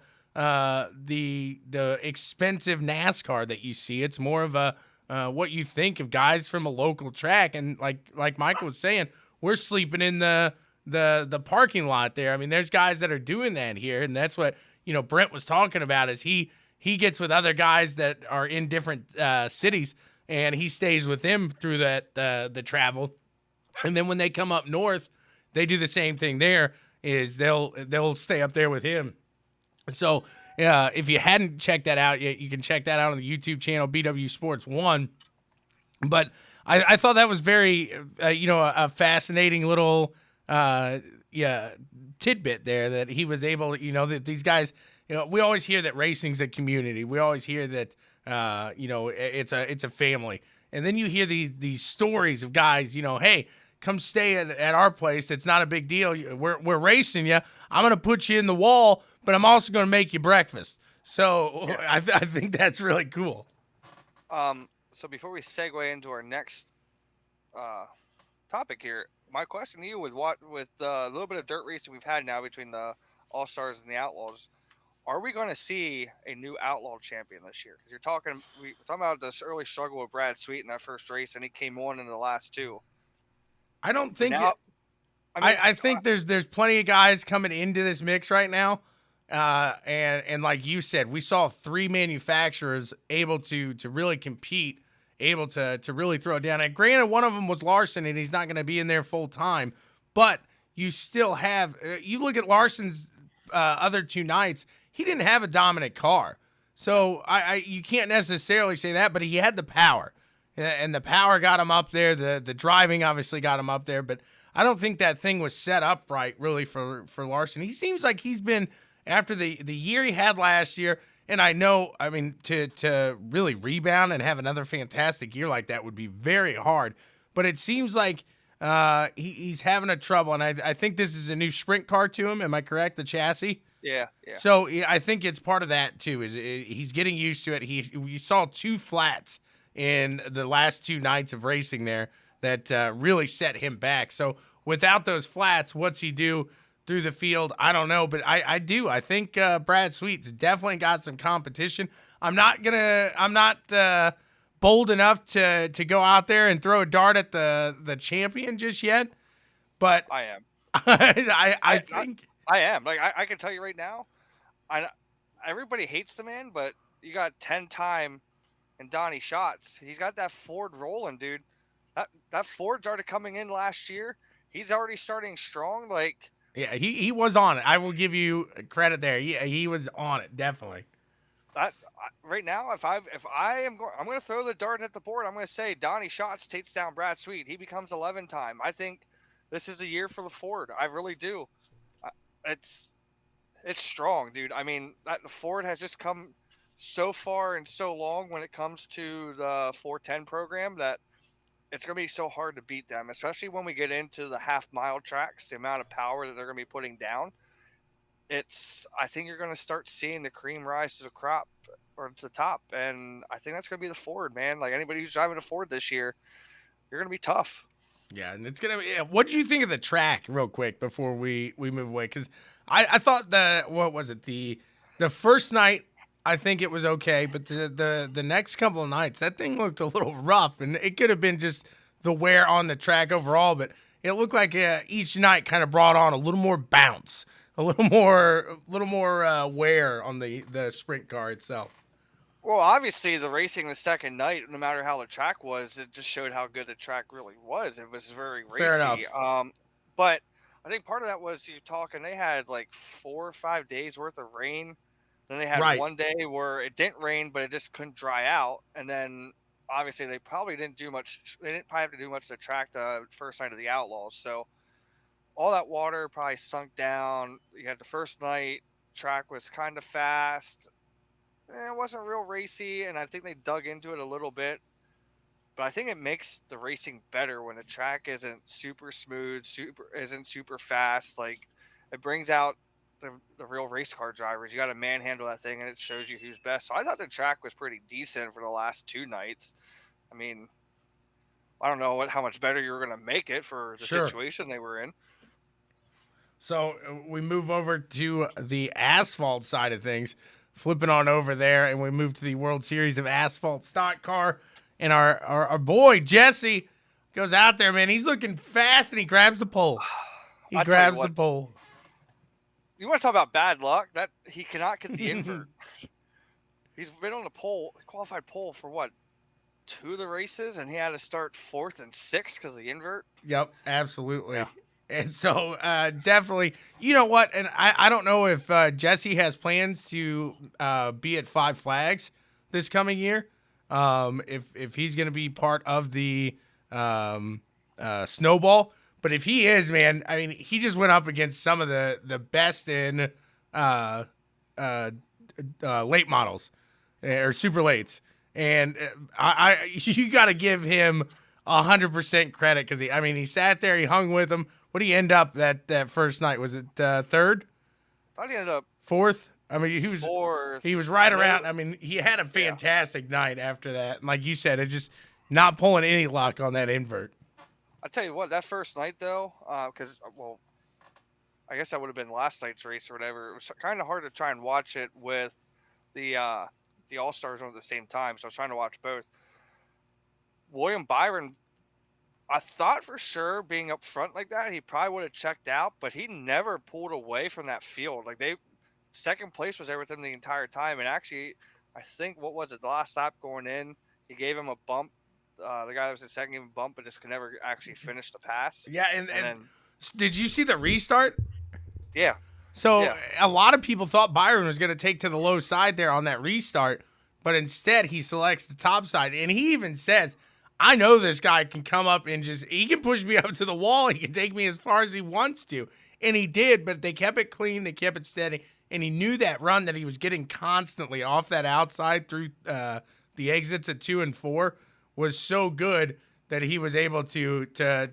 expensive NASCAR that you see. It's more of a what you think of guys from a local track. And like Michael was saying, we're sleeping in the parking lot there. I mean, there's guys that are doing that here, and that's what Brent was talking about. Is he gets with other guys that are in different cities, and he stays with them through that the travel. And then when they come up north, they do the same thing. There is they'll stay up there with him. So if you hadn't checked that out yet, you can check that out on the YouTube channel BW Sports 1. But I thought that was very a fascinating little tidbit there that he was able that these guys we always hear that racing's a community. We always hear that it's a family. And then you hear these stories of guys, hey, come stay at our place. It's not a big deal. We're racing you. I'm going to put you in the wall, but I'm also going to make you breakfast. So I think that's really cool. So before we segue into our next topic here, my question to you with the little bit of dirt racing we've had now between the All Stars and the Outlaws, are we going to see a new Outlaw champion this year? Because we're talking about this early struggle with Brad Sweet in that first race, and he came on in the last two. I don't think. Now, I think there's plenty of guys coming into this mix right now, and like you said, we saw 3 manufacturers able to really compete, able to really throw it down. And granted, one of them was Larson, and he's not going to be in there full time, but you still have. You look at Larson's other 2 nights, he didn't have a dominant car, so you can't necessarily say that, but he had the power. And the power got him up there. The driving obviously got him up there, but I don't think that thing was set up right, really, for Larson. He seems like he's been, after the year he had last year, and I know, I mean, to really rebound and have another fantastic year like that would be very hard, but it seems like he's having a trouble, and I think this is a new sprint car to him. Am I correct, the chassis? Yeah. So I think it's part of that, too, is he's getting used to it. You saw 2 flats in the last 2 nights of racing there that really set him back. So without those flats, what's he do through the field? I don't know, but I do. I think Brad Sweet's definitely got some competition. I'm not bold enough to go out there and throw a dart at the champion just yet, but I am. I think I am. Like I can tell you right now, everybody hates the man, but you got 10-time and Donnie Schatz. He's got that Ford rolling, dude. That Ford started coming in last year. He's already starting strong. Like, yeah, he was on it. I will give you credit there. He was on it, definitely. Right now, if I'm going to throw the dart at the board. I'm going to say Donnie Schatz takes down Brad Sweet. He becomes 11-time. I think this is a year for the Ford. I really do. It's strong, dude. I mean, the Ford has just come so far and so long when it comes to the 410 program that it's going to be so hard to beat them, especially when we get into the half-mile tracks, the amount of power that they're going to be putting down. I think you're going to start seeing the cream rise to the crop or to the top, and I think that's going to be the Ford, man. Like, anybody who's driving a Ford this year, you're going to be tough. Yeah, and it's going to be – what did you think of the track real quick before we move away? Because I thought the first night – I think it was okay, but the next couple of nights, that thing looked a little rough, and it could have been just the wear on the track overall, but it looked like each night kind of brought on a little more bounce, a little more wear on the sprint car itself. Well, obviously, the racing the second night, no matter how the track was, it just showed how good the track really was. It was very racy. Fair enough. But I think part of that was they had like 4 or 5 days worth of rain. Then they had one day where it didn't rain, but it just couldn't dry out. And then obviously they probably didn't do much. They didn't probably have to do much to track the first night of the Outlaws. So all that water probably sunk down. You had the first night, track was kind of fast. It wasn't real racy, and I think they dug into it a little bit. But I think it makes the racing better when the track isn't super smooth, isn't super fast. Like, it brings out the real race car drivers. You got to manhandle that thing, and it shows you who's best. So I thought the track was pretty decent for the last 2 nights. I mean, I don't know how much better you were going to make it for the situation they were in. So we move over to the asphalt side of things, flipping on over there, and we move to the World Series of Asphalt Stock Car. And our boy, Jesse, goes out there, man. He's looking fast, and he grabs the pole. He grabs the pole. You want to talk about bad luck? That he cannot get the invert. He's been on the pole, qualified pole for what, 2 of the races, and he had to start 4th and 6th because of the invert. Yep, absolutely. Yeah. And so definitely, you know what? And I don't know if Jesse has plans to be at Five Flags this coming year. If he's going to be part of the snowball. But if he is, man, I mean, he just went up against some of the best in late models or super lates. And you got to give him 100% credit because he sat there, he hung with him. What did he end up that first night? Was it 3rd? I thought he ended up 4th. I mean, he was 4th. He was right around. I mean, he had a fantastic night after that. And like you said, it just not pulling any luck on that invert. I tell you what, that first night though, because I guess that would have been last night's race or whatever. It was kind of hard to try and watch it with the All Stars on at the same time. So I was trying to watch both. William Byron, I thought for sure being up front like that, he probably would have checked out, but he never pulled away from that field. Like second place was there with him the entire time. And actually, I think, the last lap going in, he gave him a bump. The guy that was in second gave him a bump, but just could never actually finish the pass. Yeah, and then, did you see the restart? Yeah. So a lot of people thought Byron was going to take to the low side there on that restart, but instead he selects the top side. And he even says, I know this guy can come up and he can push me up to the wall. He can take me as far as he wants to. And he did, but they kept it clean. They kept it steady. And he knew that run that he was getting constantly off that outside through the exits at 2 and 4 was so good that he was able to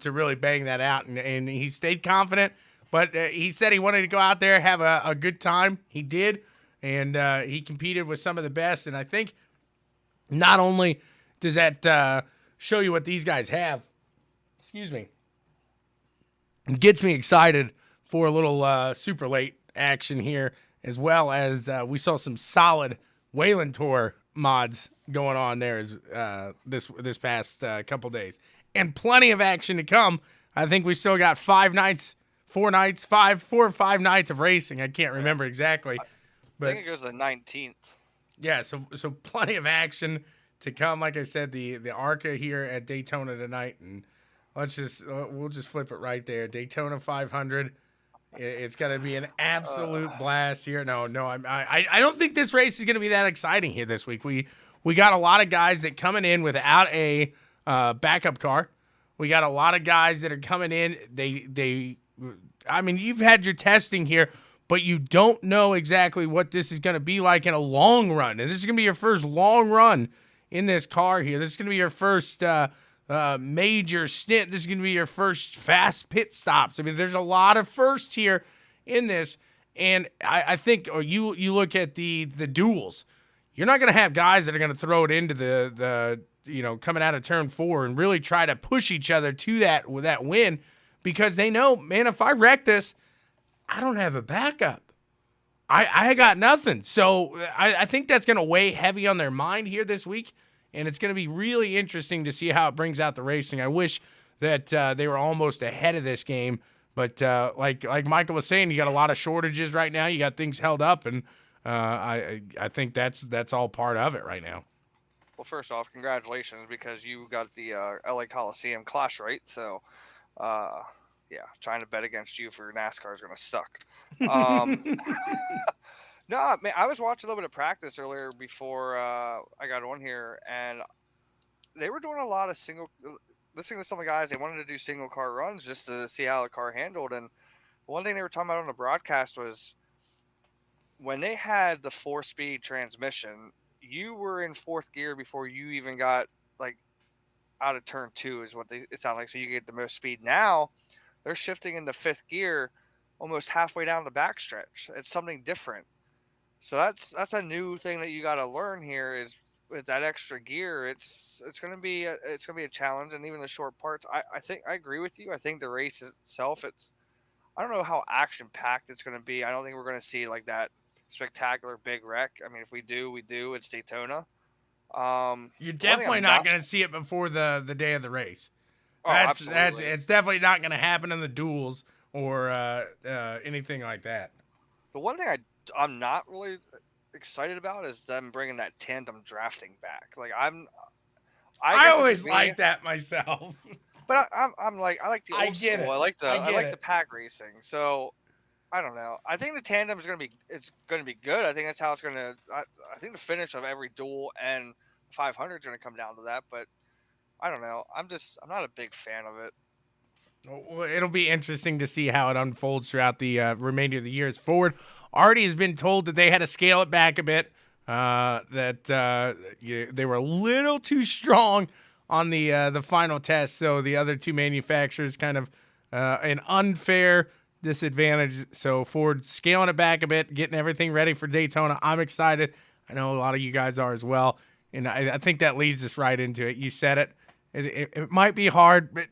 really bang that out. And he stayed confident. But he said he wanted to go out there, have a good time. He did. And he competed with some of the best. And I think not only does that show you what these guys have, it gets me excited for a little super late action here, as well as we saw some solid Wayland Tour mods going on there this past couple days. And plenty of action to come. I think we still got 4 or 5 nights of racing. I can't remember exactly. I think it goes the 19th. Yeah, so plenty of action to come. Like I said, the ARCA here at Daytona tonight, and we'll just flip it right there. Daytona 500. It's going to be an absolute blast here. No, I don't think this race is going to be that exciting here this week. We got a lot of guys that coming in without a backup car. We got a lot of guys that are coming in. You've had your testing here, but you don't know exactly what this is going to be like in a long run. And this is going to be your first long run in this car here. This is going to be your first major stint. This is going to be your first fast pit stops. I mean, there's a lot of firsts here in this. And I think you look at the duels. You're not going to have guys that are going to throw it into the coming out of turn 4 and really try to push each other to that win, because they know, man, if I wreck this, I don't have a backup. I got nothing. So I think that's going to weigh heavy on their mind here this week, and it's going to be really interesting to see how it brings out the racing. I wish that they were almost ahead of this game, but like Michael was saying, you got a lot of shortages right now. You got things held up, and I think that's all part of it right now. Well, first off, congratulations, because you got the LA Coliseum Clash right. So, trying to bet against you for NASCAR is going to suck. No, man, I was watching a little bit of practice earlier before I got on here, and they were doing a lot of listening to some of the guys, they wanted to do single car runs just to see how the car handled. And one thing they were talking about on the broadcast was when they had the 4-speed transmission, you were in fourth gear before you even got like out of turn 2 is what it sounded like. So you get the most speed. Now they're shifting into fifth gear almost halfway down the backstretch. It's something different. So that's a new thing that you got to learn here is with that extra gear. It's going to be a challenge, and even the short parts. I think I agree with you. I think the race itself, I don't know how action packed it's going to be. I don't think we're going to see like that spectacular big wreck. I mean, if we do, we do. It's Daytona. You're definitely not going to see it before the day of the race. Absolutely. It's definitely not going to happen in the duels or anything like that. The one thing I'm not really excited about is them bringing that tandem drafting back. Like I always like that myself. But I'm like I like the old get school. it. I like the pack racing. So I don't know. I think the tandem is going to be good. I think that's how it's going to. I think the finish of every duel and 500 is going to come down to that. But I don't know. I'm not a big fan of it. Well, it'll be interesting to see how it unfolds throughout the remainder of the years. Ford already has been told that they had to scale it back a bit. They were a little too strong on the final test, so the other two manufacturers kind of an unfair disadvantage. So Ford scaling it back a bit, getting everything ready for Daytona. I'm excited. I know a lot of you guys are as well, and I think that leads us right into it. You said it. It might be hard, but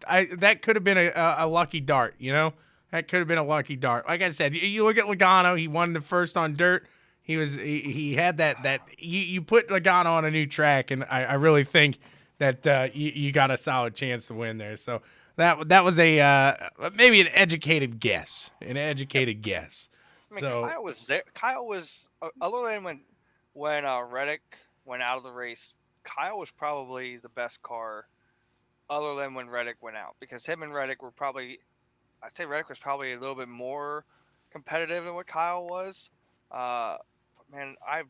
that could have been a lucky dart, you know? That could have been a lucky dart. Like I said, you look at Logano, he won the first on dirt. He had that you put Logano on a new track, and I really think that you got a solid chance to win there. So that was a maybe an educated guess. I mean, so, Kyle was there. Kyle was other than when Reddick went out of the race. Kyle was probably the best car other than when Reddick went out, because him and Reddick were probably, I'd say Reddick was probably a little bit more competitive than what Kyle was. But man, I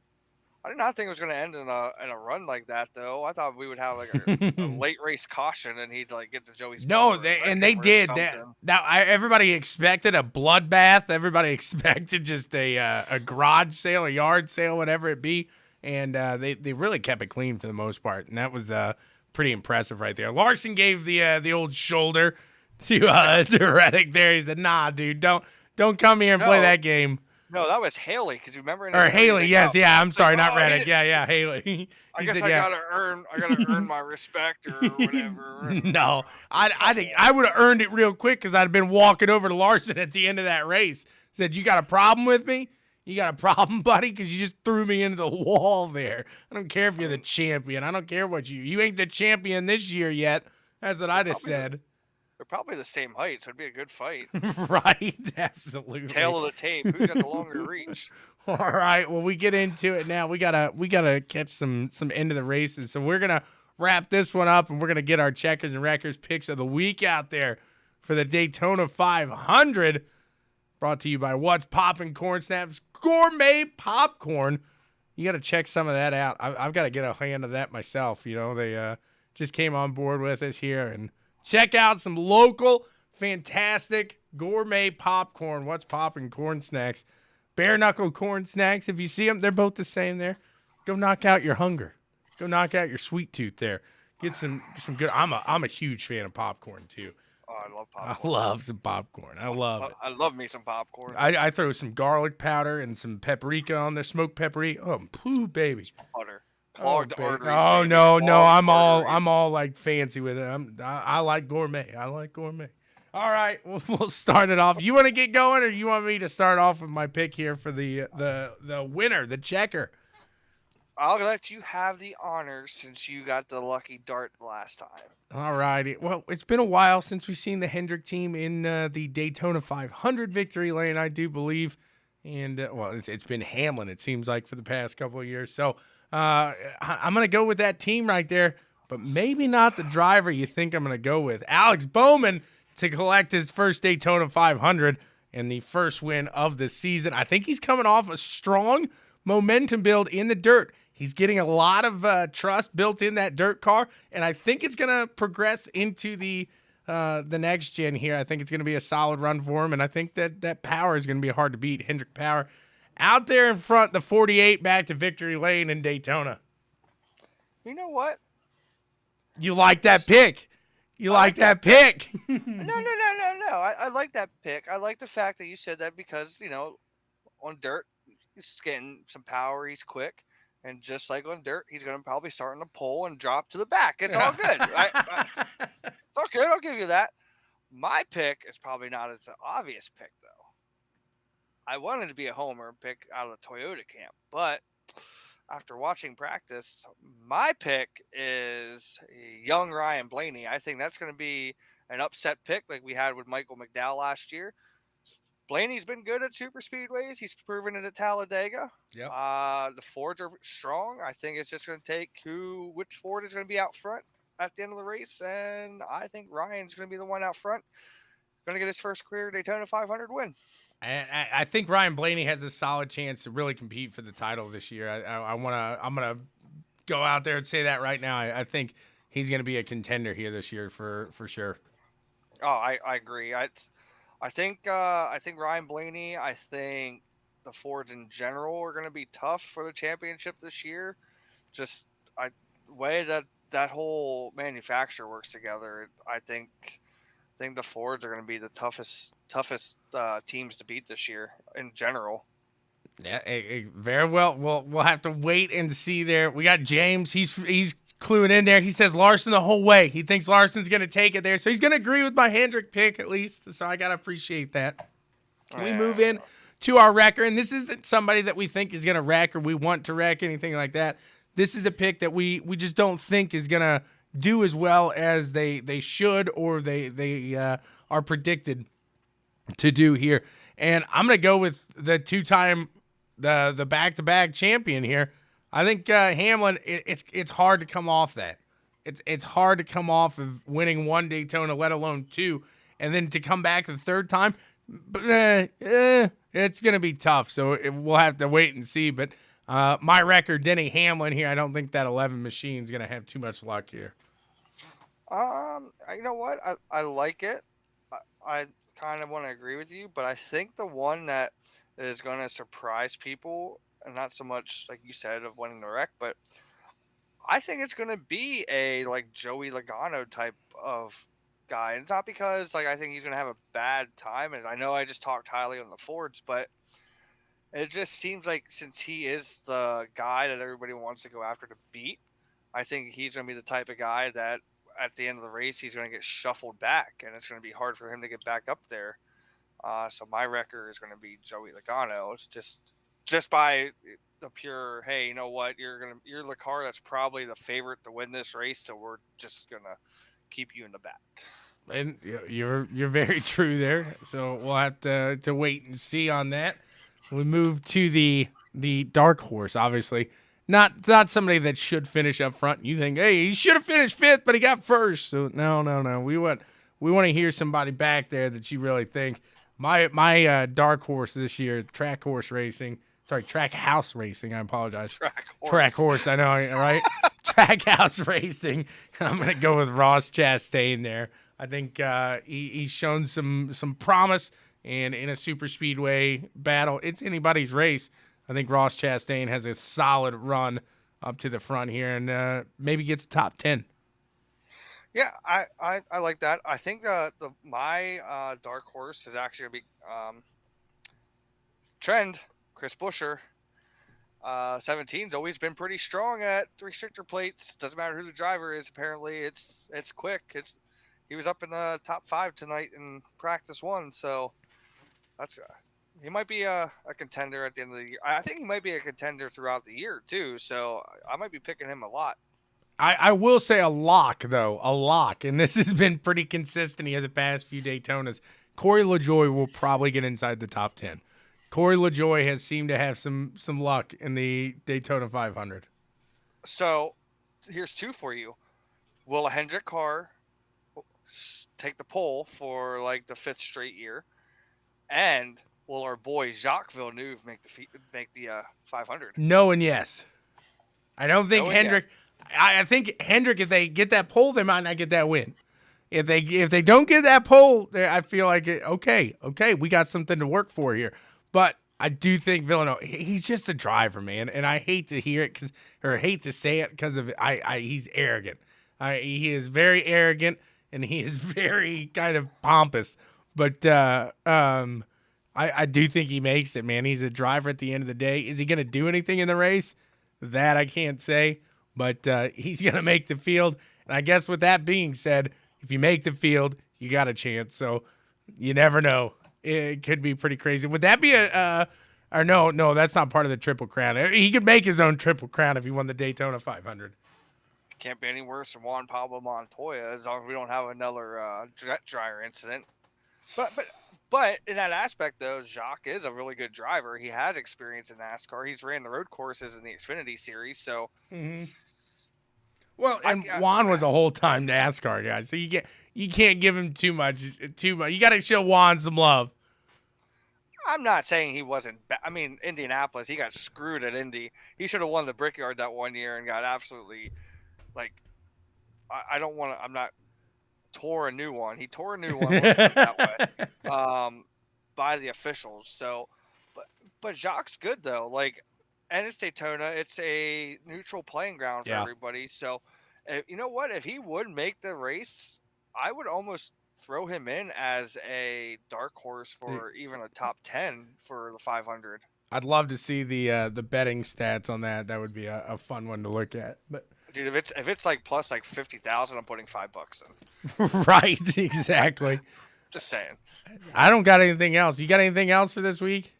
did not think it was going to end in a run like that, though. I thought we would have like a late race caution and he'd like get to Joey's. No, they did. Everybody expected a bloodbath. Everybody expected just a garage sale, a yard sale, whatever it be. And they really kept it clean for the most part, and that was pretty impressive right there. Larson gave the old shoulder to Reddick there. He said, "Nah, dude, don't come here and play that game." No, that was Haley, because you remember. Or Haley, yes, yeah. I'm sorry, not Reddick. Yeah, Haley. I guess I gotta earn my respect or whatever. No, I think I would have earned it real quick because I'd have been walking over to Larson at the end of that race. Said, "You got a problem with me? You got a problem, buddy? Because you just threw me into the wall there. I don't care if you're the champion. I don't care what you ain't the champion this year yet." That's what I just said. They're probably the same height, so it'd be a good fight. Right, absolutely. Tail of the tape. Who's got the longer reach? All right, well, we get into it now. We gotta catch some end of the races. So we're gonna wrap this one up, and we're gonna get our checkers and wreckers picks of the week out there for the Daytona 500. Brought to you by What's Poppin' Corn Snaps Gourmet Popcorn. You got to check some of that out. I've got to get a hand of that myself. You know, they just came on board with us here. And check out some local, fantastic gourmet popcorn. What's Poppin' Corn Snacks. Bare Knuckle Corn Snacks. If you see them, they're both the same there. Go knock out your hunger. Go knock out your sweet tooth there. Get some good. I'm a huge fan of popcorn, too. Oh, I love popcorn. I love some popcorn. I love it. I love me some popcorn. I throw some garlic powder and some paprika on there, smoked paprika. Oh, poo, baby. Butter. Clogged arteries. Oh, baby. no. I'm arteries. all like fancy with it. I like gourmet. I like gourmet. All right, we'll start it off. You want to get going, or you want me to start off with my pick here for the winner, the checker? I'll let you have the honors since you got the lucky dart last time. All righty. Well, it's been a while since we've seen the Hendrick team in the Daytona 500 victory lane, I do believe. And, it's been Hamlin, it seems like, for the past couple of years. So I'm going to go with that team right there, but maybe not the driver you think I'm going to go with. Alex Bowman to collect his first Daytona 500 and the first win of the season. I think he's coming off a strong momentum build in the dirt. He's getting a lot of trust built in that dirt car, and I think it's going to progress into the next gen here. I think it's going to be a solid run for him, and I think that power is going to be hard to beat. Hendrick Power out there in front, the 48 back to victory lane in Daytona. You know what? You like that pick? You like that pick? No. I like that pick. I like the fact that you said that because, on dirt, he's getting some power. He's quick. And just like on dirt, he's going to probably start on the pole and drop to the back. It's all good. It's all good. I'll give you that. My pick is probably not as an obvious pick, though. I wanted to be a homer and pick out of the Toyota camp. But after watching practice, my pick is young Ryan Blaney. I think that's going to be an upset pick like we had with Michael McDowell last year. Blaney's been good at super speedways. He's proven it at Talladega. Yep. The Fords are strong. I think it's just going to take which Ford is going to be out front at the end of the race. And I think Ryan's going to be the one out front. Going to get his first career Daytona 500 win. I think Ryan Blaney has a solid chance to really compete for the title this year. I'm gonna go out there and say that right now. I think he's gonna be a contender here this year for sure. Oh, I agree. I think Ryan Blaney. I think the Fords in general are going to be tough for the championship this year. Just the way that whole manufacturer works together. I think the Fords are going to be the toughest teams to beat this year in general. Yeah, very well. We'll have to wait and see there. We got James. He's cluing in there. He says Larson the whole way. He thinks Larson's going to take it there. So he's going to agree with my Hendrick pick at least. So I got to appreciate that. We move in to our wrecker, and this isn't somebody that we think is going to wreck or we want to wreck, anything like that. This is a pick that we just don't think is going to do as well as they should or they are predicted to do here. And I'm going to go with the two-time the back-to-back champion here. I think Hamlin, it's hard to come off that. It's hard to come off of winning one Daytona, let alone two, and then to come back the third time. It's going to be tough, so we'll have to wait and see. But my record, Denny Hamlin here, I don't think that 11 machine is going to have too much luck here. You know what? I like it. I kind of want to agree with you, but I think the one that is going to surprise people, and not so much like you said of winning the wreck, but I think it's going to be a like Joey Logano type of guy. And it's not because like I think he's going to have a bad time, and I know I just talked highly on the Fords, but it just seems like since he is the guy that everybody wants to go after to beat, I think he's going to be the type of guy that at the end of the race, he's going to get shuffled back, and it's going to be hard for him to get back up there. So my record is going to be Joey Logano. It's just by the pure, hey, you know what? You're the car that's probably the favorite to win this race, so we're just going to keep you in the back. And you're very true there. So we'll have to wait and see on that. We move to the dark horse, obviously. Not somebody that should finish up front. You think, hey, he should have finished fifth, but he got first. So no. We want to hear somebody back there that you really think. My dark horse this year, track house racing. I apologize. Track horse. I know, right? Trackhouse racing. I'm gonna go with Ross Chastain there. I think he's shown some promise, and in a super speedway battle, it's anybody's race. I think Ross Chastain has a solid run up to the front here and maybe gets top 10. Yeah, I like that. I think my dark horse is actually going to be Trend, Chris Buescher. 17's always been pretty strong at restrictor plates. Doesn't matter who the driver is. Apparently, it's quick. He was up in the top 5 tonight in practice 1, so that's he might be a contender at the end of the year. I think he might be a contender throughout the year too. So I might be picking him a lot. I will say a lock, though. A lock. And this has been pretty consistent here the past few Daytonas. Corey LaJoie will probably get inside the top 10. Corey LaJoie has seemed to have some luck in the Daytona 500. So here's 2 for you. Will a Hendrick car take the pole for like the 5th straight year? And will our boy Jacques Villeneuve make the 500? No and yes. I don't think Knowing Hendrick. I think Hendrick, if they get that pole, they might not get that win. If they don't get that pole, I feel like okay, we got something to work for here. But I do think Villanova. He's just a driver, man, and I hate to hear it or hate to say it because of he's arrogant. He is very arrogant and he is very kind of pompous. But I do think he makes it, man. He's a driver at the end of the day. Is he going to do anything in the race? That I can't say, but he's going to make the field. And I guess with that being said, if you make the field, you got a chance. So you never know. It could be pretty crazy. Would that be or no, that's not part of the Triple Crown. He could make his own Triple Crown if he won the Daytona 500. Can't be any worse than Juan Pablo Montoya as long as we don't have another jet dryer incident. But in that aspect, though, Jacques is a really good driver. He has experience in NASCAR. He's ran the road courses in the Xfinity Series, so. Mm-hmm. Well, and Juan was a whole time NASCAR guy, so you can't give him too much. You got to show Juan some love. I'm not saying he wasn't. I mean, Indianapolis, he got screwed at Indy. He should have won the Brickyard that one year and got absolutely, like, I don't want to. I'm not. Tore a new one. He tore a new one. Let's put it that way. By the officials. So, but Jacques good though. Like, and it's Daytona. It's a neutral playing ground for everybody. So, you know what? If he would make the race, I would almost throw him in as a dark horse for even a top 10 for the 500. I'd love to see the betting stats on that. That would be a fun one to look at. But. Dude, if it's like plus like 50,000, I'm putting $5 in. Right, exactly. Just saying. I don't got anything else. You got anything else for this week?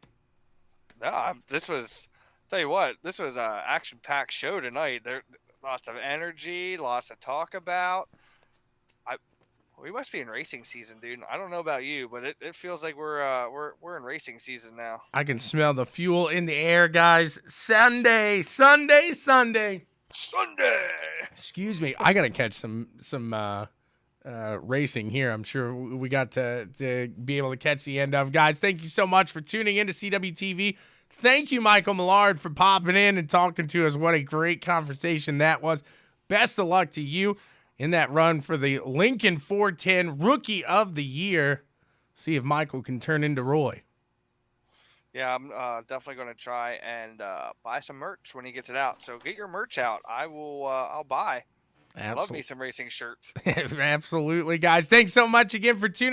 No, this was. Tell you what, this was a action-packed show tonight. There, lots of energy, lots to talk about. We must be in racing season, dude. I don't know about you, but it feels like we're in racing season now. I can smell the fuel in the air, guys. Sunday. Excuse me. I gotta catch some racing here. I'm sure we got to be able to catch the end of. Guys, thank you so much for tuning in to CWTV. Thank you, Michael Millard, for popping in and talking to us. What a great conversation that was. Best of luck to you in that run for the Lincoln 410 Rookie of the Year. See if Michael can turn into Roy. Yeah, I'm definitely going to try and buy some merch when he gets it out. So get your merch out. I'll buy. I love me some racing shirts. Absolutely, guys. Thanks so much again for tuning in.